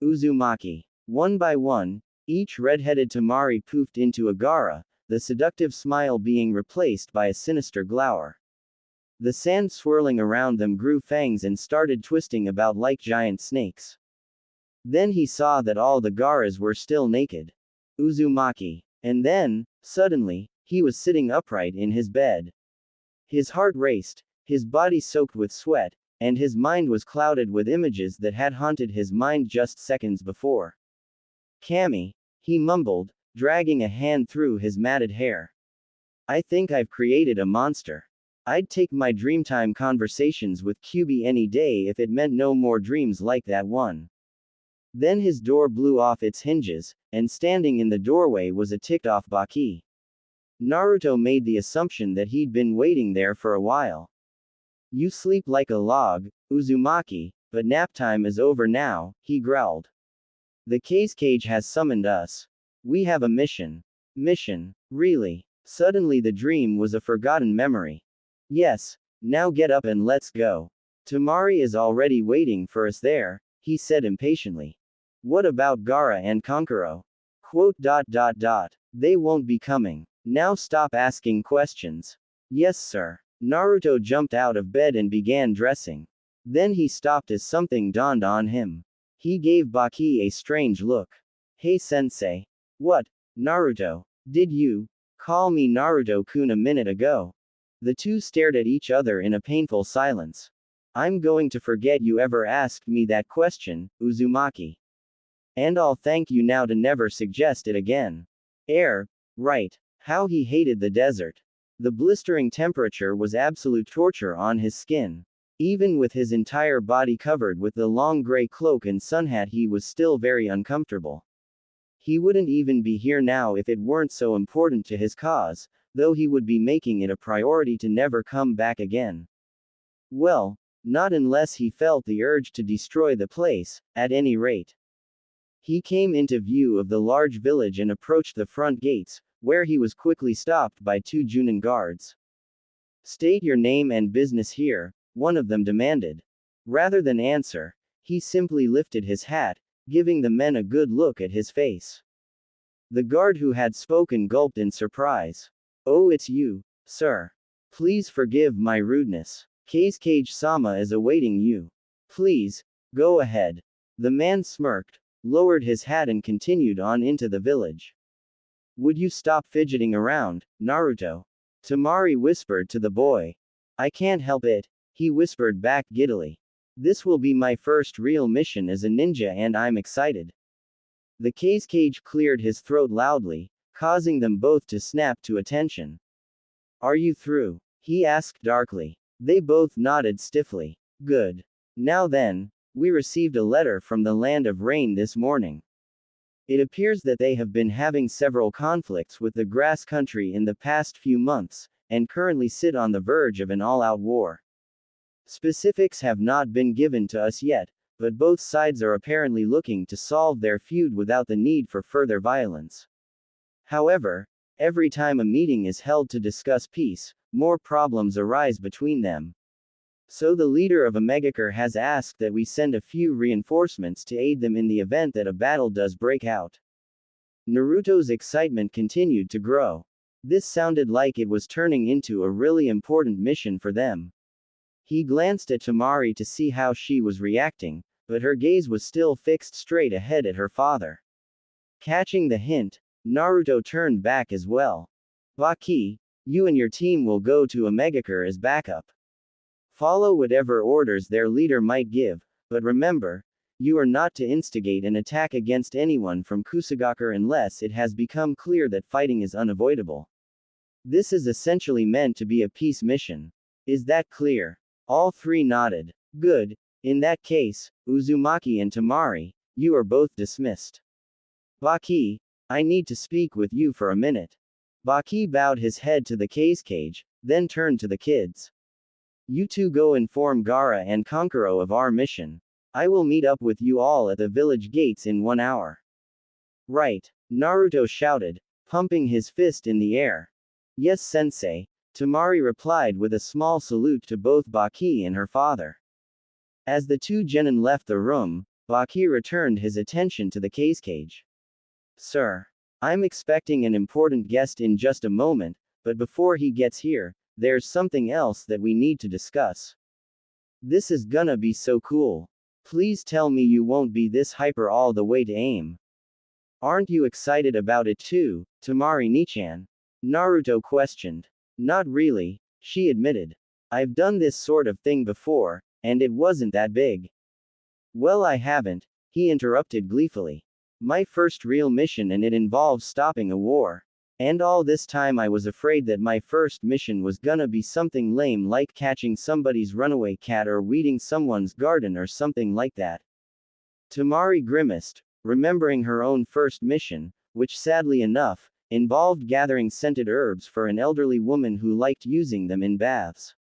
Uzumaki. One by one, each red-headed Temari poofed into a Gaara, the seductive smile being replaced by a sinister glower. The sand swirling around them grew fangs and started twisting about like giant snakes. Then he saw that all the Gaaras were still naked. Uzumaki. And then, suddenly, he was sitting upright in his bed. His heart raced, his body soaked with sweat, and his mind was clouded with images that had haunted his mind just seconds before. Kami, he mumbled, dragging a hand through his matted hair. I think I've created a monster. I'd take my dreamtime conversations with Kyubi any day if it meant no more dreams like that one. Then his door blew off its hinges, and standing in the doorway was a ticked-off Baki. Naruto made the assumption that he'd been waiting there for a while. You sleep like a log, Uzumaki, but nap time is over now, he growled. The cage has summoned us. We have a mission. Mission? Really? Suddenly the dream was a forgotten memory. Yes, now get up and let's go. Temari is already waiting for us there, he said impatiently. What about Gaara and Kankuro? Quote. They won't be coming. Now stop asking questions. Yes, sir. Naruto jumped out of bed and began dressing. Then he stopped as something dawned on him. He gave Baki a strange look. Hey sensei. What? Naruto. Did you call me Naruto-kun a minute ago? The two stared at each other in a painful silence. I'm going to forget you ever asked me that question, Uzumaki. And I'll thank you now to never suggest it again. Right. How he hated the desert. The blistering temperature was absolute torture on his skin. Even with his entire body covered with the long gray cloak and sun hat, he was still very uncomfortable. He wouldn't even be here now if it weren't so important to his cause, though he would be making it a priority to never come back again. Well, not unless he felt the urge to destroy the place, at any rate. He came into view of the large village and approached the front gates, where he was quickly stopped by two Junin guards. State your name and business here, one of them demanded. Rather than answer, he simply lifted his hat, giving the men a good look at his face. The guard who had spoken gulped in surprise. Oh, it's you, sir. Please forgive my rudeness. Kage-sama is awaiting you. Please, go ahead. The man smirked, lowered his hat and continued on into the village. Would you stop fidgeting around, Naruto? Temari whispered to the boy. I can't help it, he whispered back giddily. This will be my first real mission as a ninja and I'm excited. The cage cleared his throat loudly, causing them both to snap to attention. Are you through? He asked darkly. They both nodded stiffly. Good. Now then, we received a letter from the Land of Rain this morning. It appears that they have been having several conflicts with the Grass Country in the past few months, and currently sit on the verge of an all-out war. Specifics have not been given to us yet, but both sides are apparently looking to solve their feud without the need for further violence. However, every time a meeting is held to discuss peace, more problems arise between them. So the leader of Omegakure has asked that we send a few reinforcements to aid them in the event that a battle does break out. Naruto's excitement continued to grow. This sounded like it was turning into a really important mission for them. He glanced at Temari to see how she was reacting, but her gaze was still fixed straight ahead at her father. Catching the hint, Naruto turned back as well. Baki, you and your team will go to Omegakure as backup. Follow whatever orders their leader might give, but remember, you are not to instigate an attack against anyone from Kusagakure unless it has become clear that fighting is unavoidable. This is essentially meant to be a peace mission. Is that clear? All three nodded. Good. In that case, Uzumaki and Temari, you are both dismissed. Baki, I need to speak with you for a minute. Baki bowed his head to the cage, then turned to the kids. You two go inform Gaara and Kankuro of our mission. I will meet up with you all at the village gates in 1 hour. Right, Naruto shouted, pumping his fist in the air. Yes, sensei, Temari replied with a small salute to both Baki and her father. As the two genin left the room, Baki returned his attention to the cage. Sir, I'm expecting an important guest in just a moment, but before he gets here, there's something else that we need to discuss. This is gonna be so cool. Please tell me you won't be this hyper all the way to AIM. Aren't you excited about it too, Temari-nichan? Naruto questioned. Not really, she admitted. I've done this sort of thing before, and it wasn't that big. Well, I haven't, he interrupted gleefully. My first real mission, and it involves stopping a war. And all this time I was afraid that my first mission was gonna be something lame like catching somebody's runaway cat or weeding someone's garden or something like that. Temari grimaced, remembering her own first mission, which sadly enough, involved gathering scented herbs for an elderly woman who liked using them in baths.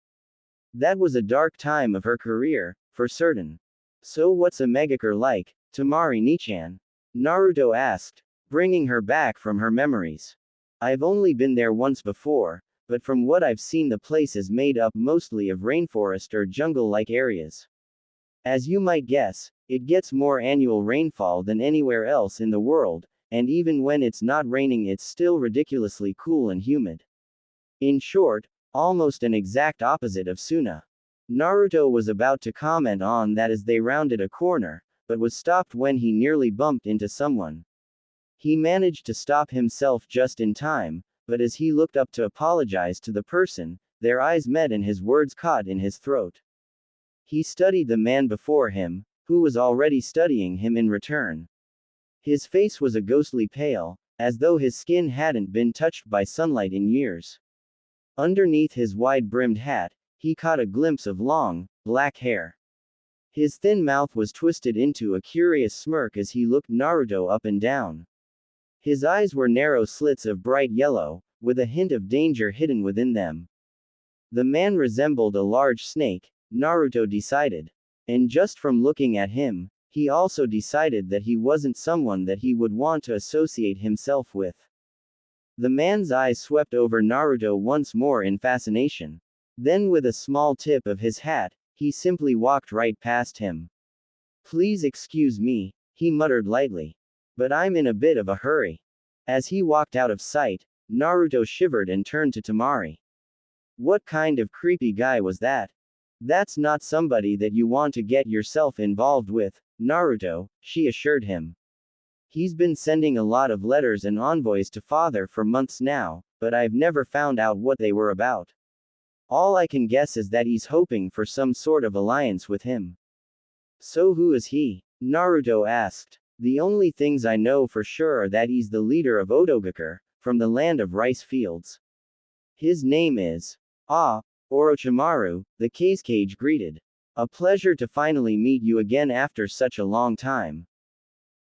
That was a dark time of her career, for certain. So what's a megakure like, Temari Nichan? Naruto asked, bringing her back from her memories. I've only been there once before, but from what I've seen the place is made up mostly of rainforest or jungle-like areas. As you might guess, it gets more annual rainfall than anywhere else in the world, and even when it's not raining it's still ridiculously cool and humid. In short, almost an exact opposite of Suna. Naruto was about to comment on that as they rounded a corner, but was stopped when he nearly bumped into someone. He managed to stop himself just in time, but as he looked up to apologize to the person, their eyes met and his words caught in his throat. He studied the man before him, who was already studying him in return. His face was a ghostly pale, as though his skin hadn't been touched by sunlight in years. Underneath his wide-brimmed hat, he caught a glimpse of long, black hair. His thin mouth was twisted into a curious smirk as he looked Naruto up and down. His eyes were narrow slits of bright yellow, with a hint of danger hidden within them. The man resembled a large snake, Naruto decided. And just from looking at him, he also decided that he wasn't someone that he would want to associate himself with. The man's eyes swept over Naruto once more in fascination. Then with a small tip of his hat, he simply walked right past him. Please excuse me, he muttered lightly. But I'm in a bit of a hurry. As he walked out of sight, Naruto shivered and turned to Temari. What kind of creepy guy was that? That's not somebody that you want to get yourself involved with, Naruto, she assured him. He's been sending a lot of letters and envoys to father for months now, but I've never found out what they were about. All I can guess is that he's hoping for some sort of alliance with him. So who is he? Naruto asked. The only things I know for sure are that he's the leader of Otogakure, from the land of rice fields. His name is Orochimaru, the Kazekage greeted. A pleasure to finally meet you again after such a long time.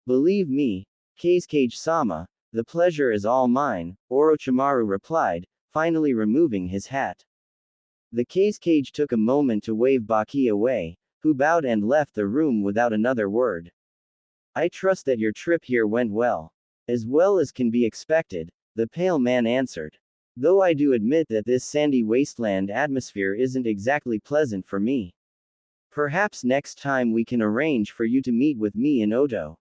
Believe me, Kazekage-sama, the pleasure is all mine, Orochimaru replied, finally removing his hat. The Kazekage took a moment to wave Baki away, who bowed and left the room without another word. I trust that your trip here went well. As well as can be expected, the pale man answered. Though I do admit that this sandy wasteland atmosphere isn't exactly pleasant for me. Perhaps next time we can arrange for you to meet with me in Oto.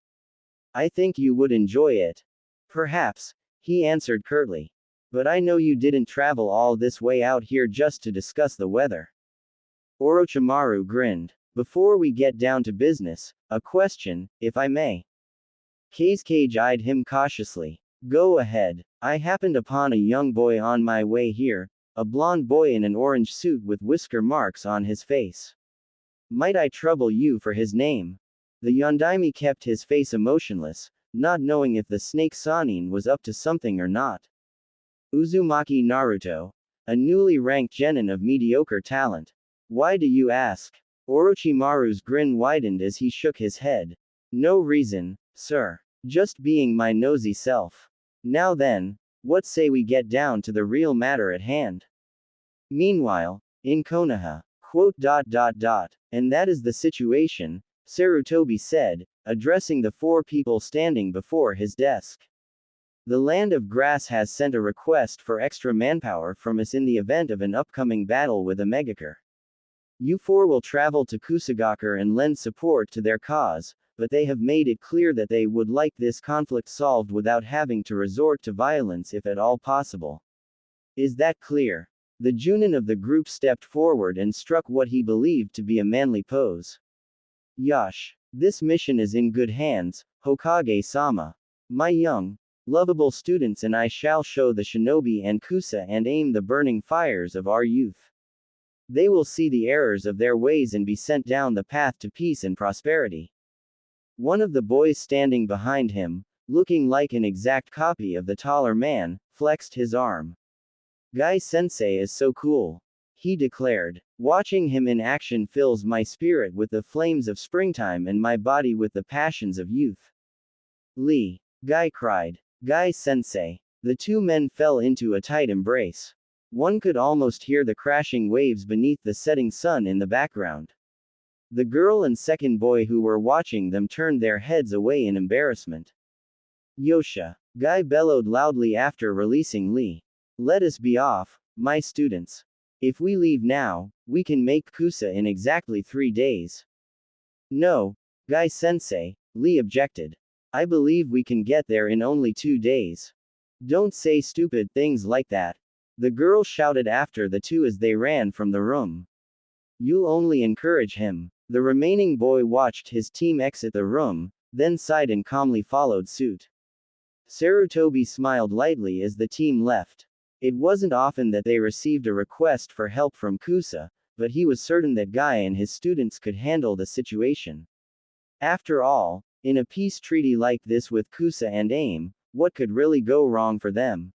I think you would enjoy it. Perhaps, he answered curtly. But I know you didn't travel all this way out here just to discuss the weather. Orochimaru grinned. Before we get down to business, a question, if I may. Kazekage eyed him cautiously. Go ahead. I happened upon a young boy on my way here, a blond boy in an orange suit with whisker marks on his face. Might I trouble you for his name? The Yondaime kept his face emotionless, not knowing if the snake Sanin was up to something or not. Uzumaki Naruto. A newly ranked genin of mediocre talent. Why do you ask? Orochimaru's grin widened as he shook his head. No reason, sir. Just being my nosy self. Now then, what say we get down to the real matter at hand? Meanwhile, in Konoha, and that is the situation, Sarutobi said, addressing the four people standing before his desk. The Land of Grass has sent a request for extra manpower from us in the event of an upcoming battle with a megakure. You four will travel to Kusagakure and lend support to their cause, but they have made it clear that they would like this conflict solved without having to resort to violence if at all possible. Is that clear? The Junin of the group stepped forward and struck what he believed to be a manly pose. Yosh. This mission is in good hands, Hokage-sama. My young, lovable students and I shall show the shinobi and kusa and aim the burning fires of our youth. They will see the errors of their ways and be sent down the path to peace and prosperity. One of the boys standing behind him, looking like an exact copy of the taller man, flexed his arm. Guy-sensei is so cool. He declared. Watching him in action fills my spirit with the flames of springtime and my body with the passions of youth. Lee. Guy cried. Guy-sensei. The two men fell into a tight embrace. One could almost hear the crashing waves beneath the setting sun in the background. The girl and second boy who were watching them turned their heads away in embarrassment. Yosha. Guy bellowed loudly after releasing Lee. Let us be off, my students. If we leave now, we can make Kusa in exactly 3 days. No, Guy-sensei, Lee objected. I believe we can get there in only 2 days. Don't say stupid things like that. The girl shouted after the two as they ran from the room. You'll only encourage him. The remaining boy watched his team exit the room, then sighed and calmly followed suit. Sarutobi smiled lightly as the team left. It wasn't often that they received a request for help from Kusa, but he was certain that Guy and his students could handle the situation. After all, in a peace treaty like this with Kusa and AIM, what could really go wrong for them?